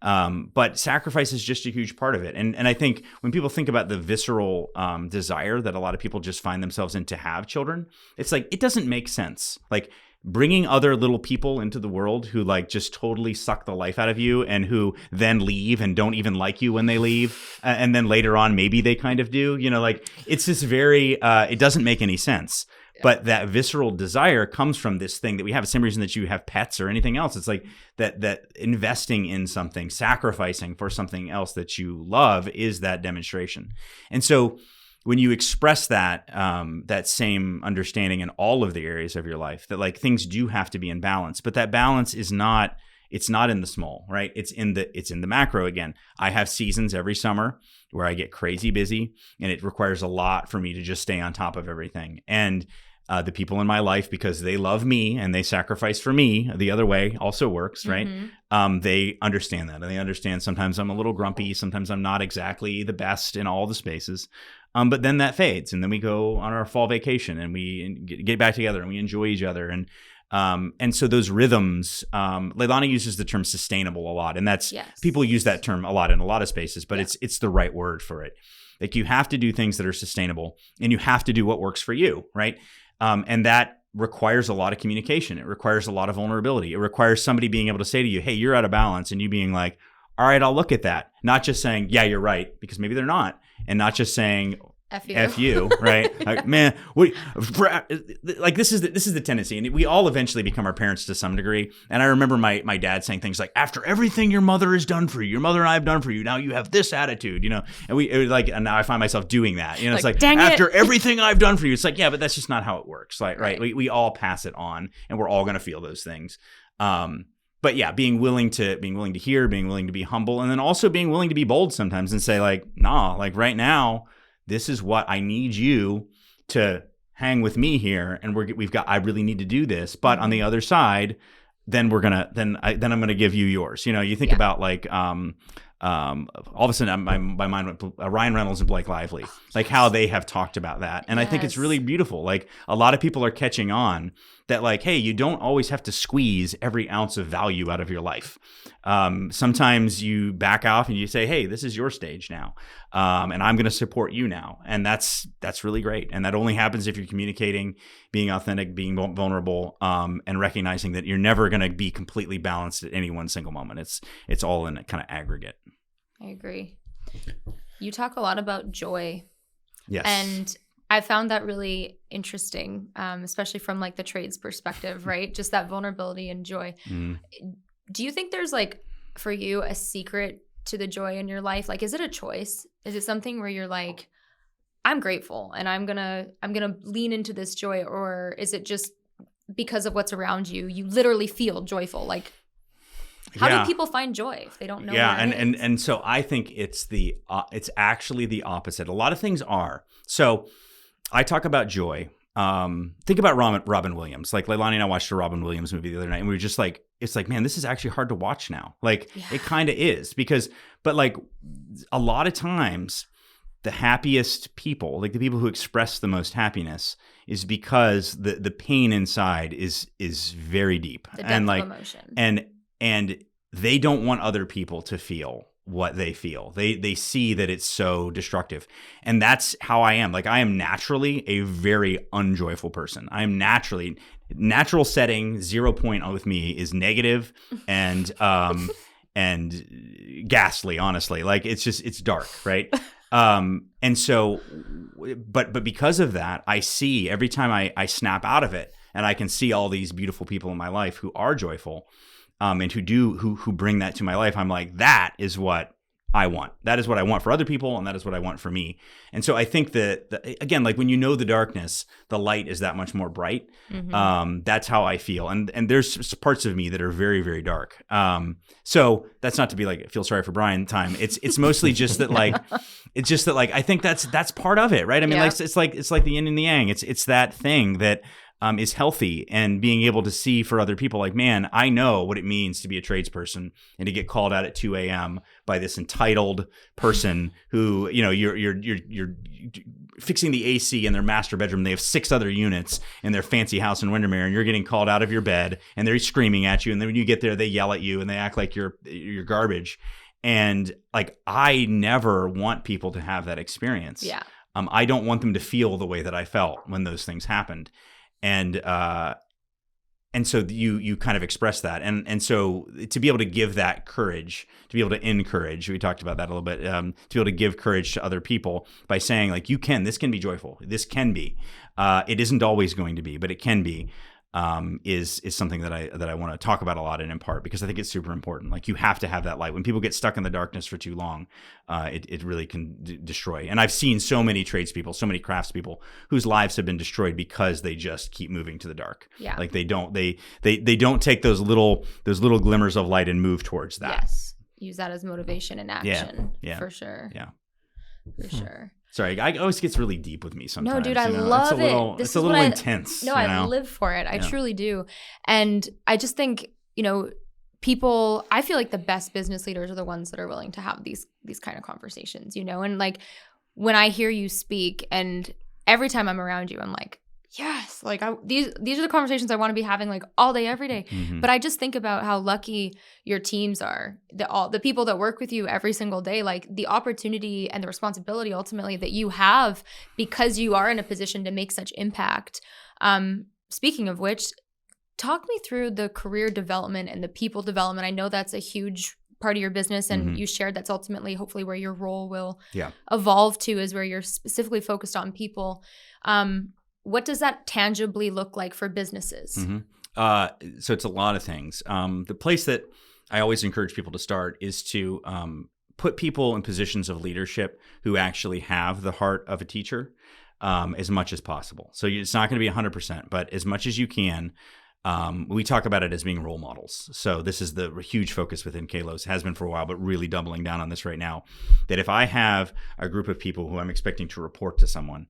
But sacrifice is just a huge part of it. And I think when people think about the visceral desire that a lot of people just find themselves in to have children, it's like, it doesn't make sense. Like bringing other little people into the world who like just totally suck the life out of you and who then leave and don't even like you when they leave. And then later on, maybe they kind of do, like it's this very, it doesn't make any sense. But that visceral desire comes from this thing that we have. The same reason that you have pets or anything else. It's like that investing in something, sacrificing for something else that you love is that demonstration. And so when you express that that same understanding in all of the areas of your life, that like things do have to be in balance, but that balance is not, it's not in the small, right? It's in the macro again. I have seasons every summer where I get crazy busy and it requires a lot for me to just stay on top of everything. And the people in my life, because they love me and they sacrifice for me, the other way also works, right? They understand that. And they understand sometimes I'm a little grumpy. Sometimes I'm not exactly the best in all the spaces. But then that fades. And then we go on our fall vacation and we get back together and we enjoy each other. And so those rhythms, Leilani uses the term sustainable a lot. And that's, people use that term a lot in a lot of spaces, but it's the right word for it. Like you have to do things that are sustainable and you have to do what works for you, right? And that requires a lot of communication. It requires a lot of vulnerability. It requires somebody being able to say to you, hey, you're out of balance. And you being like, all right, I'll look at that. Not just saying, yeah, you're right, because maybe they're not. And not just saying, F you, right? Like, man, like this is the tendency, and we all eventually become our parents to some degree. And I remember my dad saying things like, "After everything your mother has done for you, your mother and I have done for you, now you have this attitude," And it was like, and now I find myself doing that. It's like after everything I've done for you, it's like, yeah, but that's just not how it works. Like, right? We all pass it on, and we're all gonna feel those things. But yeah, being willing to hear, being willing to be humble, and then also being willing to be bold sometimes and say like, nah, like right now, this is what I need you to hang with me here, and I really need to do this. But on the other side, then I'm gonna give you yours. You think about like all of a sudden my mind went Ryan Reynolds and Blake Lively, like how they have talked about that, and I think it's really beautiful. Like a lot of people are catching on that, like, hey, you don't always have to squeeze every ounce of value out of your life. Sometimes you back off and you say, hey, this is your stage now. And I'm going to support you now. And that's really great. And that only happens if you're communicating, being authentic, being vulnerable, and recognizing that you're never going to be completely balanced at any one single moment. It's all in a kind of aggregate. I agree. You talk a lot about joy. Yes. And I found that really interesting, especially from like the trades perspective, right? Just that vulnerability and joy. Do you think there's like, for you, a secret to the joy in your life? Like, is it a choice? Is it something where you're like, I'm grateful and I'm gonna lean into this joy? Or is it just because of what's around you, you literally feel joyful? Like, how do people find joy if they don't know? Yeah, and so I think it's actually the opposite. A lot of things are. So I talk about joy. Think about Robin Williams. Like Leilani and I watched a Robin Williams movie the other night, and we were just like, it's like, man, this is actually hard to watch now. Like it kind of is but like a lot of times the happiest people, like the people who express the most happiness, is because the pain inside is very deep. The depth of emotion. And they don't want other people to feel what they feel. They see that it's so destructive. And that's how I am. Like I am naturally a very unjoyful person. I am natural setting 0 point with me is negative and ghastly, honestly. Like it's dark, right? And so but because of that, I see every time I snap out of it and I can see all these beautiful people in my life who are joyful. And who bring that to my life, I'm like, that is what I want. That is what I want for other people, and that is what I want for me. And so I think that again, like when you know the darkness, the light is that much more bright. That's how I feel. And there's parts of me that are very, very dark. So that's not to be like feel sorry for Bryan time. It's mostly just that like it's just that like I think that's part of it, right? I mean, like it's like the yin and the yang. It's that thing that is healthy, and being able to see for other people like, man, I know what it means to be a tradesperson and to get called out at 2 a.m. by this entitled person who, you're fixing the AC in their master bedroom. They have 6 other units in their fancy house in Windermere, and you're getting called out of your bed and they're screaming at you. And then when you get there, they yell at you and they act like you're garbage. And like, I never want people to have that experience. Yeah. I don't want them to feel the way that I felt when those things happened. And so you kind of express that. And so to be able to give that courage, to be able to encourage, we talked about that a little bit, to be able to give courage to other people by saying like, this can be joyful. This can be, it isn't always going to be, but it can be, is something that I want to talk about a lot and impart, because I think it's super important. Like, you have to have that light. When people get stuck in the darkness for too long, it really can destroy. And I've seen so many tradespeople, so many craftspeople whose lives have been destroyed because they just keep moving to the dark. Yeah. Like they don't take those little glimmers of light and move towards that. Yes. Use that as motivation and action. Yeah. For sure. Yeah. For sure. Sorry, I always gets really deep with me sometimes. No, dude, I love it. It's a little intense. No, I live for it. I truly do. And I just think, people, I feel like the best business leaders are the ones that are willing to have these kind of conversations, and like when I hear you speak, and every time I'm around you, I'm like, yes, like these are the conversations I want to be having like all day, every day. Mm-hmm. But I just think about how lucky your teams are, the people that work with you every single day, like the opportunity and the responsibility ultimately that you have because you are in a position to make such impact. Speaking of which, talk me through the career development and the people development. I know that's a huge part of your business, and you shared that's ultimately hopefully where your role will evolve to, is where you're specifically focused on people. What does that tangibly look like for businesses? Mm-hmm. So it's a lot of things. The place that I always encourage people to start is to put people in positions of leadership who actually have the heart of a teacher as much as possible. So it's not going to be 100%, but as much as you can. We talk about it as being role models. So this is the huge focus within Kalos, has been for a while, but really doubling down on this right now, that if I have a group of people who I'm expecting to report to someone,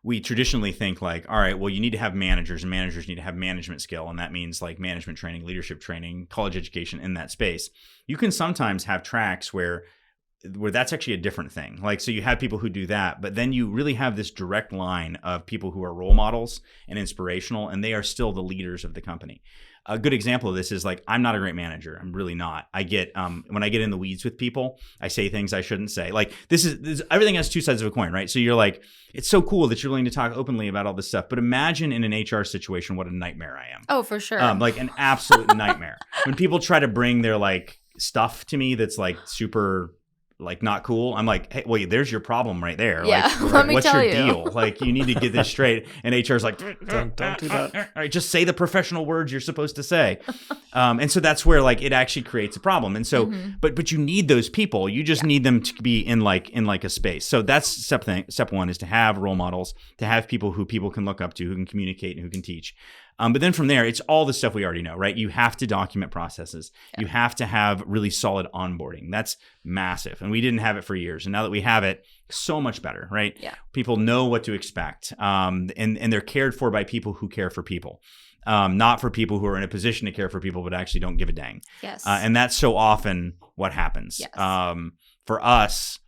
we traditionally think like, all right, well, you need to have managers, and managers need to have management skill. And that means like management training, leadership training, college education in that space. You can sometimes have tracks where that's actually a different thing. Like, so you have people who do that, but then you really have this direct line of people who are role models and inspirational, and they are still the leaders of the company. A good example of this is like, I'm not a great manager. I'm really not. I get, when I get in the weeds with people, I say things I shouldn't say. Like this is everything has two sides of a coin, right? So you're like, it's so cool that you're willing to talk openly about all this stuff, but imagine in an HR situation, what a nightmare I am. Oh, for sure. Like an absolute nightmare. When people try to bring their like stuff to me, that's like super like not cool. I'm like, hey, wait, there's your problem right there. Yeah, like, let me what's tell your you. deal? Like, you need to get this straight. And HR's like, Don't do that. all right, just say the professional words you're supposed to say. And so that's where like it actually creates a problem. And so, but you need those people. You just need them to be in like a space. So that's step one, is to have role models, to have people who people can look up to, who can communicate and who can teach. But then from there, it's all the stuff we already know, right? You have to document processes. Yeah. You have to have really solid onboarding. That's massive. And we didn't have it for years. And now that we have it, so much better, right? Yeah. People know what to expect. And they're cared for by people who care for people. Not for people who are in a position to care for people, but actually don't give a dang. Yes. And that's so often what happens. Yes. For us,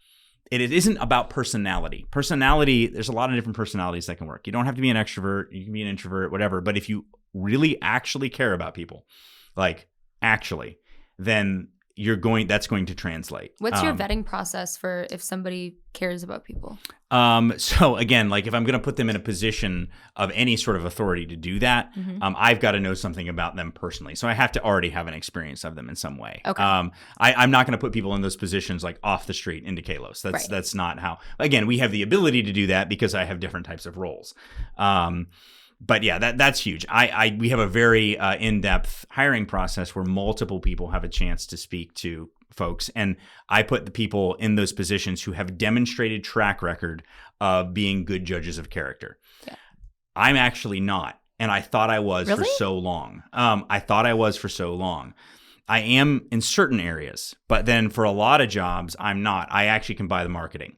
it isn't about personality. Personality, there's a lot of different personalities that can work. You don't have to be an extrovert. You can be an introvert, whatever. But if you really actually care about people, like actually, then that's going to translate. What's your vetting process for if somebody cares about people? So again, like if I'm going to put them in a position of any sort of authority to do that, I've got to know something about them personally. So I have to already have an experience of them in some way. Okay. I'm not going to put people in those positions like off the street into Kalos. That's not how. Again, we have the ability to do that because I have different types of roles. But yeah, that's huge. We have a very in-depth hiring process where multiple people have a chance to speak to folks. And I put the people in those positions who have demonstrated track record of being good judges of character. Yeah. I'm actually not. And I thought I was for so long. I am in certain areas, but then for a lot of jobs, I'm not. I actually can buy the marketing.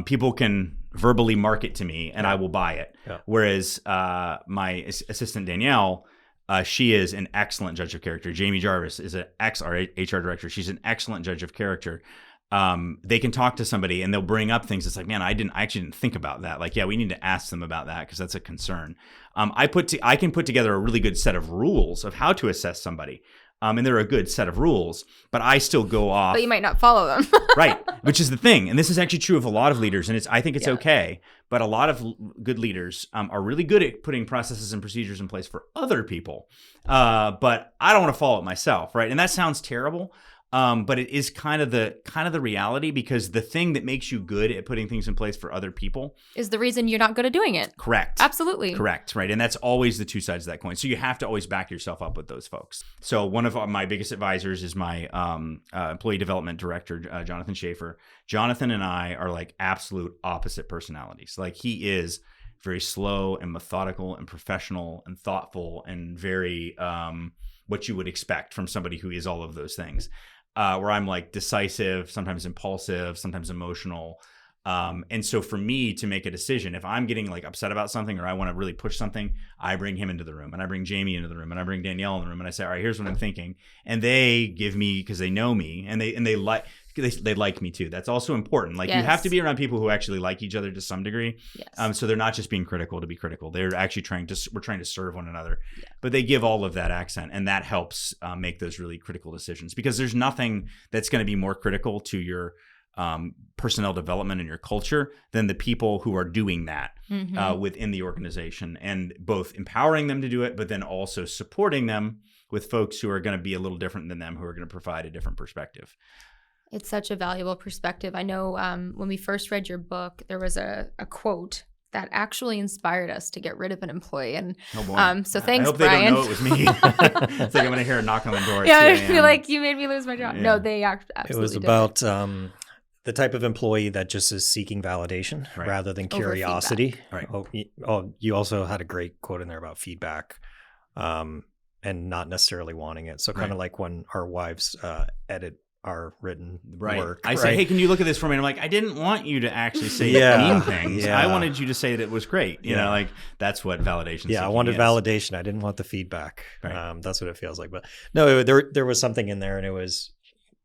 People can verbally market to me and Yeah. I will buy it. Yeah. Whereas my assistant Danielle, she is an excellent judge of character. Jamie Jarvis is our HR director. She's an excellent judge of character. They can talk to somebody and they'll bring up things. It's like, man, I actually didn't think about that. Like, yeah, we need to ask them about that because that's a concern. I can put together a really good set of rules of how to assess somebody. And they're a good set of rules, but I still go off. But you might not follow them. Right, which is the thing. And this is actually true of a lot of leaders. And I think it's okay. But a lot of good leaders are really good at putting processes and procedures in place for other people. But I don't want to follow it myself, right? And that sounds terrible. But it is kind of the reality, because the thing that makes you good at putting things in place for other people is the reason you're not good at doing it. Correct. Absolutely. Correct. Right. And that's always the two sides of that coin. So you have to always back yourself up with those folks. So one of my biggest advisors is my employee development director, Jonathan Schaefer. Jonathan and I are like absolute opposite personalities. Like, he is very slow and methodical and professional and thoughtful and very what you would expect from somebody who is all of those things. Where I'm like decisive, sometimes impulsive, sometimes emotional. And so for me to make a decision, if I'm getting like upset about something or I want to really push something, I bring him into the room and I bring Jamie into the room and I bring Danielle in the room and I say, all right, here's what I'm thinking. And they give me, because they know me and they like me too. That's also important. Like, you have to be around people who actually like each other to some degree. Yes. So they're not just being critical to be critical. They're actually we're trying to serve one another. Yeah. But they give all of that accent, and that helps make those really critical decisions, because there's nothing that's going to be more critical to your personnel development and your culture than the people who are doing that within the organization, and both empowering them to do it, but then also supporting them with folks who are going to be a little different than them, who are going to provide a different perspective. It's such a valuable perspective. I know when we first read your book, there was a quote that actually inspired us to get rid of an employee. And so thanks, I hope Bryan. they don't know it was me. It's like I'm going to hear a knock on the door. Yeah, I feel like you made me lose my job. Yeah. No, they absolutely It was did. about the type of employee that just is seeking validation rather than Over curiosity. Right. You also had a great quote in there about feedback and not necessarily wanting it. So kind of like when our wives edit our written work. I say, hey, can you look at this for me? And I'm like, I didn't want you to actually say mean things. I wanted you to say that it was great. You know, like, that's what validation is. Yeah, I wanted validation. I didn't want the feedback. Right. That's what it feels like. But no, there was something in there, and it was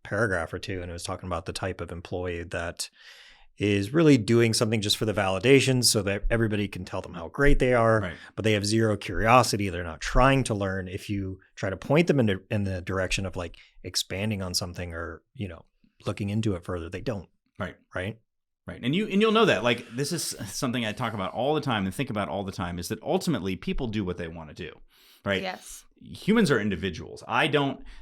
a paragraph or two, and it was talking about the type of employee that is really doing something just for the validation so that everybody can tell them how great they are, but they have zero curiosity. They're not trying to learn. If you try to point them in the direction of like expanding on something or, you know, looking into it further, they don't. Right. And you'll know that. Like, this is something I talk about all the time and think about all the time, is that ultimately people do what they want to do. Right. Yes. Humans are individuals.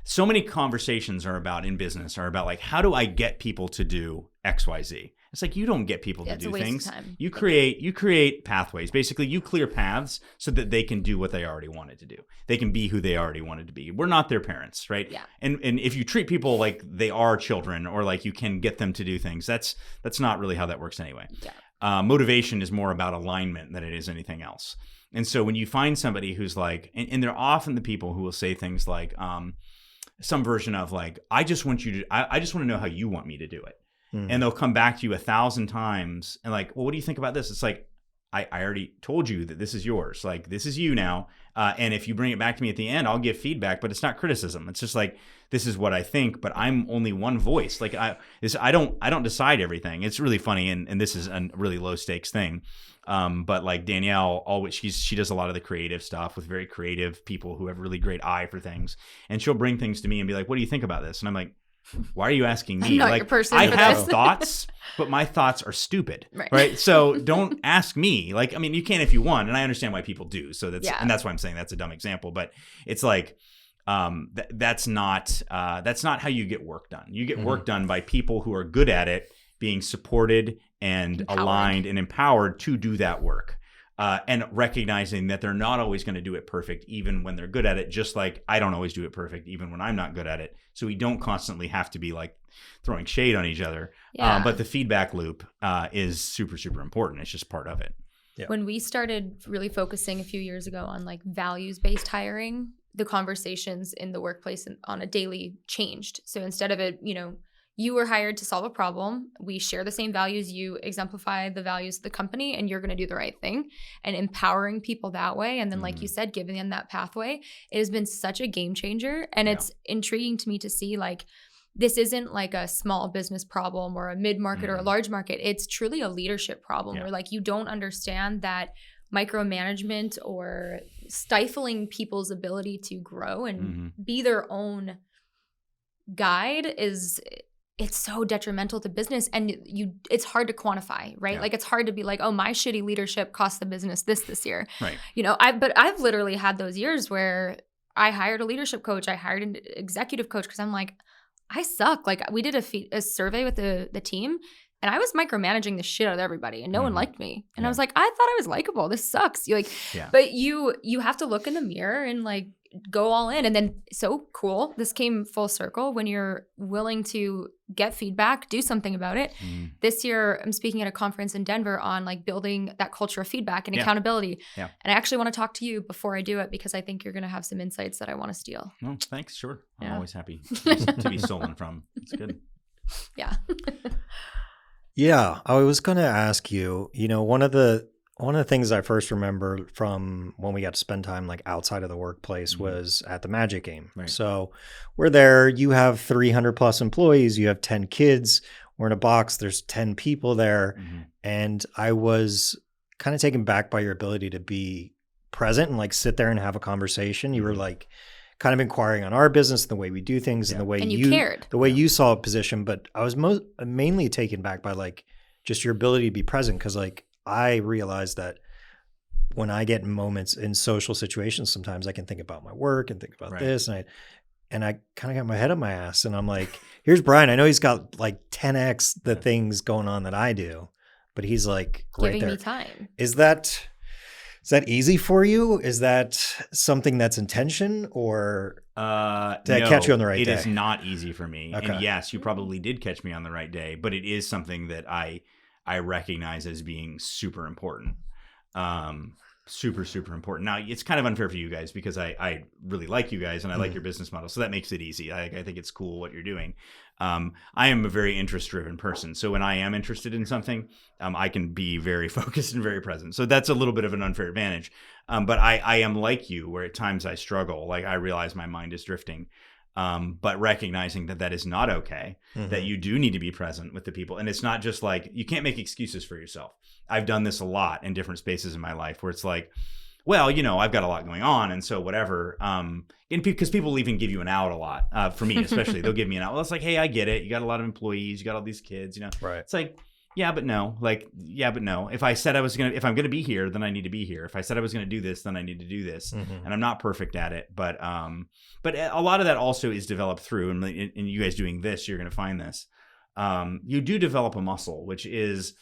So many conversations in business are about like, how do I get people to do X, Y, Z? It's like, you don't get people to do things. You create pathways. Basically, you clear paths so that they can do what they already wanted to do. They can be who they already wanted to be. We're not their parents, right? Yeah. And if you treat people like they are children, or like you can get them to do things, that's not really how that works anyway. Yeah. Motivation is more about alignment than it is anything else. And so when you find somebody who's like, and they're often the people who will say things like some version of like, I just want to know how you want me to do it. And they'll come back to you 1,000 times and like, well, what do you think about this? It's like, I already told you that this is yours. Like, this is you now. And if you bring it back to me at the end, I'll give feedback, but it's not criticism. It's just like, this is what I think, but I'm only one voice. Like, I don't decide everything. It's really funny. And this is a really low stakes thing. But like Danielle, always she does a lot of the creative stuff with very creative people who have really great eye for things. And she'll bring things to me and be like, what do you think about this? And I'm like, why are you asking me? I'm not like, your person I for have this. thoughts, but my thoughts are stupid. Right. So don't ask me. Like, I mean, you can if you want, and I understand why people do. So and that's why I'm saying that's a dumb example. But it's like, that's not how you get work done. You get work done by people who are good at it, being supported and aligned and empowered to do that work. And recognizing that they're not always going to do it perfect, even when they're good at it, just like I don't always do it perfect, even when I'm not good at it. So we don't constantly have to be like throwing shade on each other. Yeah. But the feedback loop is super, super important. It's just part of it. Yeah. When we started really focusing a few years ago on like values-based hiring, the conversations in the workplace on a daily changed. So instead of it, you were hired to solve a problem. We share the same values. You exemplify the values of the company, and you're going to do the right thing, and empowering people that way. And then, like you said, giving them that pathway, it has been such a game changer. And it's intriguing to me to see, like, this isn't like a small business problem or a mid-market or a large market. It's truly a leadership problem where, like, you don't understand that micromanagement or stifling people's ability to grow and be their own guide it's so detrimental to business, and it's hard to quantify, right? Like, it's hard to be like, oh, my shitty leadership cost the business this year. Right. You know, I've literally had those years where I hired a leadership coach, I hired an executive coach, because I'm like, I suck. Like, we did a survey with the team, and I was micromanaging the shit out of everybody, and no one liked me. And I was like, I thought I was likable. This sucks. But you have to look in the mirror and, like, go all in. And then, so cool, this came full circle when you're willing to get feedback, do something about it. This year, I'm speaking at a conference in Denver on, like, building that culture of feedback and accountability. And I actually want to talk to you before I do it, because I think you're going to have some insights that I want to steal. Oh, thanks. Sure. I'm always happy to be stolen from. It's good. Yeah. Yeah, I was going to ask you, you know, one of the things I first remember from when we got to spend time, like, outside of the workplace was at the Magic game. Right. So we're there, you have 300 plus employees, you have 10 kids, we're in a box, there's 10 people there. And I was kind of taken back by your ability to be present and, like, sit there and have a conversation. You were, like, kind of inquiring on our business and the way we do things and the way you cared. The way you saw a position. But I was mainly taken back by, like, just your ability to be present. Cause, like, I realized that when I get in moments in social situations, sometimes I can think about my work and think about this. And I kind of got my head up my ass, and I'm like, here's Bryan. I know he's got, like, 10x the things going on that I do, but he's, like, right giving there. me time. Is that easy for you? Is that something that's intention, or did I catch you on the right day? It is not easy for me. Okay. And yes, you probably did catch me on the right day, but it is something that I recognize as being super important. Super, super important. Now, it's kind of unfair for you guys because I really like you guys and I like your business model. So that makes it easy. I think it's cool what you're doing. I am a very interest-driven person. So when I am interested in something, I can be very focused and very present. So that's a little bit of an unfair advantage. But I am like you, where at times I struggle. Like, I realize my mind is drifting. But recognizing that is not okay, that you do need to be present with the people. And it's not just like, you can't make excuses for yourself. I've done this a lot in different spaces in my life where it's like, well, you know, I've got a lot going on. And so whatever, and because people even give you an out a lot, for me, especially, they'll give me an out. Well, it's like, hey, I get it. You got a lot of employees, you got all these kids, you know, Right. It's like, yeah, but no. Like, yeah, but no. If I said if I'm going to be here, then I need to be here. If I said I was going to do this, then I need to do this. And I'm not perfect at it. But a lot of that also is developed through, and you guys doing this, you're going to find this. You do develop a muscle, which is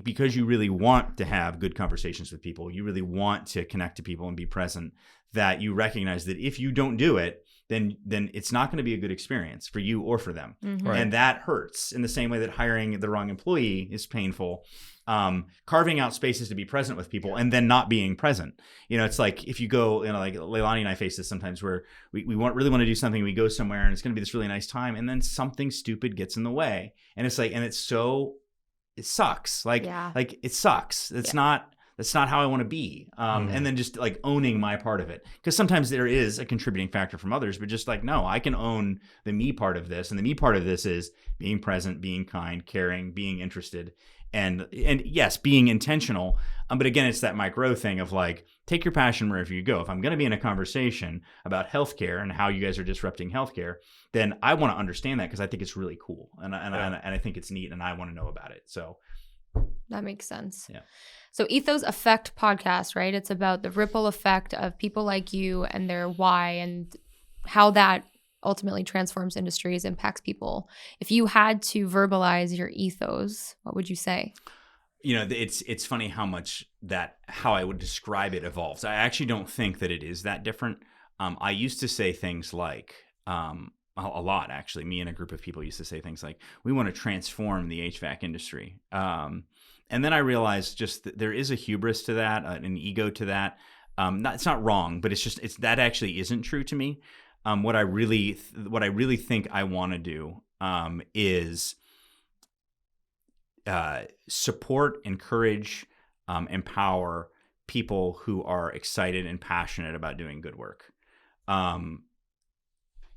because you really want to have good conversations with people. You really want to connect to people and be present, that you recognize that if you don't do it, then it's not going to be a good experience for you or for them. Right. And that hurts in the same way that hiring the wrong employee is painful. Carving out spaces to be present with people and then not being present. You know, it's like if you go, you know, like Leilani and I face this sometimes where we really want to do something. We go somewhere and it's going to be this really nice time. And then something stupid gets in the way. And it's like, and it sucks. Like it sucks. That's not how I want to be. And then just like owning my part of it. Because sometimes there is a contributing factor from others, but just like, no, I can own the me part of this. And the me part of this is being present, being kind, caring, being interested, and yes, being intentional. But again, it's that micro thing of like, take your passion wherever you go. If I'm going to be in a conversation about healthcare and how you guys are disrupting healthcare, then I want to understand that because I think it's really cool. And I think it's neat and I want to know about it. So that makes sense. Yeah. So Ethos Effect podcast, right? It's about the ripple effect of people like you and their why and how that ultimately transforms industries, impacts people. If you had to verbalize your ethos, what would you say? You know, it's funny how I would describe it evolves. I actually don't think that it is that different. I used to say things like, a lot actually, me and a group of people used to say things like, we want to transform the HVAC industry. And then I realized just that there is a hubris to that, an ego to that. It's not wrong, but that actually isn't true to me. What I really think I want to do is support, encourage, empower people who are excited and passionate about doing good work.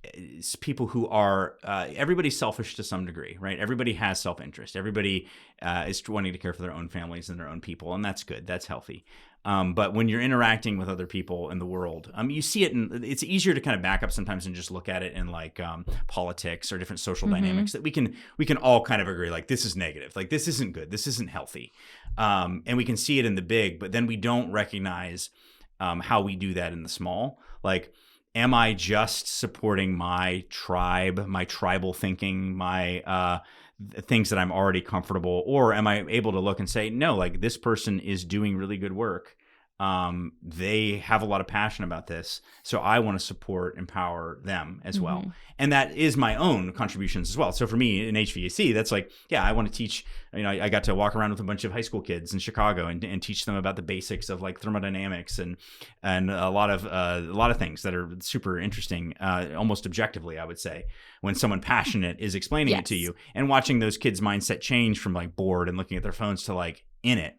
It's people who are everybody's selfish to some degree, right? Everybody has self-interest. Everybody is wanting to care for their own families and their own people, and that's good. That's healthy. But when you're interacting with other people in the world, you see it, and it's easier to kind of back up sometimes and just look at it in like politics or different social dynamics that we can all kind of agree, like, this is negative, like, this isn't good, this isn't healthy, and we can see it in the big, but then we don't recognize how we do that in the small. Like, am I just supporting my tribe, my tribal thinking, my things that I'm already comfortable, or am I able to look and say, no, like, this person is doing really good work. They have a lot of passion about this, so I want to support, empower them as well. And that is my own contributions as well. So for me in HVAC, that's like, yeah, I want to teach, I got to walk around with a bunch of high school kids in Chicago and teach them about the basics of like thermodynamics and a lot of things that are super interesting, almost objectively, I would say, when someone passionate is explaining it to you, and watching those kids' mindset change from like bored and looking at their phones to like in it,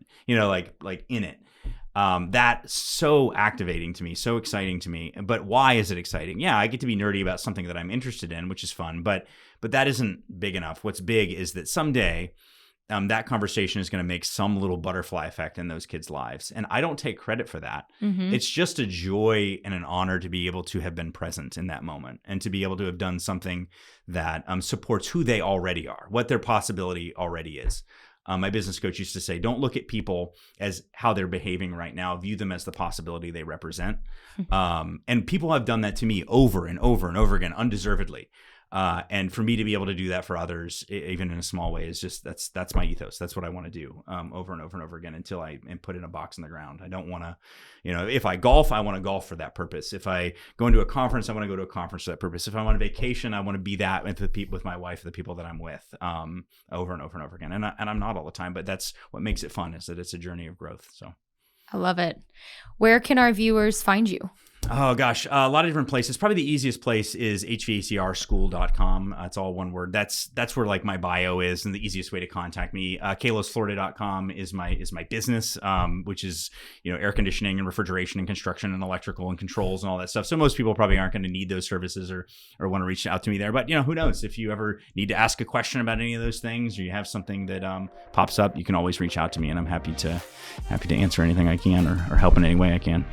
like in it. That's so activating to me, so exciting to me. But why is it exciting? Yeah, I get to be nerdy about something that I'm interested in, which is fun, but that isn't big enough. What's big is that someday that conversation is going to make some little butterfly effect in those kids' lives. And I don't take credit for that. It's just a joy and an honor to be able to have been present in that moment and to be able to have done something that supports who they already are, what their possibility already is. My business coach used to say, don't look at people as how they're behaving right now. View them as the possibility they represent. And people have done that to me over and over and over again, undeservedly. And for me to be able to do that for others, even in a small way, is just, that's my ethos. That's what I want to do over and over and over again until I am put in a box in the ground. I don't want to, if I golf, I want to golf for that purpose. If I go into a conference, I want to go to a conference for that purpose. If I'm on a vacation, I want to be that with my wife, the people that I'm with, over and over and over again. And I'm not all the time, but that's what makes it fun, is that it's a journey of growth. So I love it. Where can our viewers find you? Oh, gosh. A lot of different places. Probably the easiest place is hvacrschool.com. It's all one word. That's where like my bio is, and the easiest way to contact me. kalosflorida.com is my business, which is, air conditioning and refrigeration and construction and electrical and controls and all that stuff. So most people probably aren't going to need those services or want to reach out to me there. But, who knows? If you ever need to ask a question about any of those things, or you have something that pops up, you can always reach out to me, and I'm happy to answer anything I can or help in any way I can.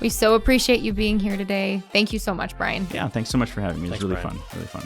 We so appreciate you being here today. Thank you so much, Bryan. Yeah, thanks so much for having me. It was really Bryan. fun. Really fun.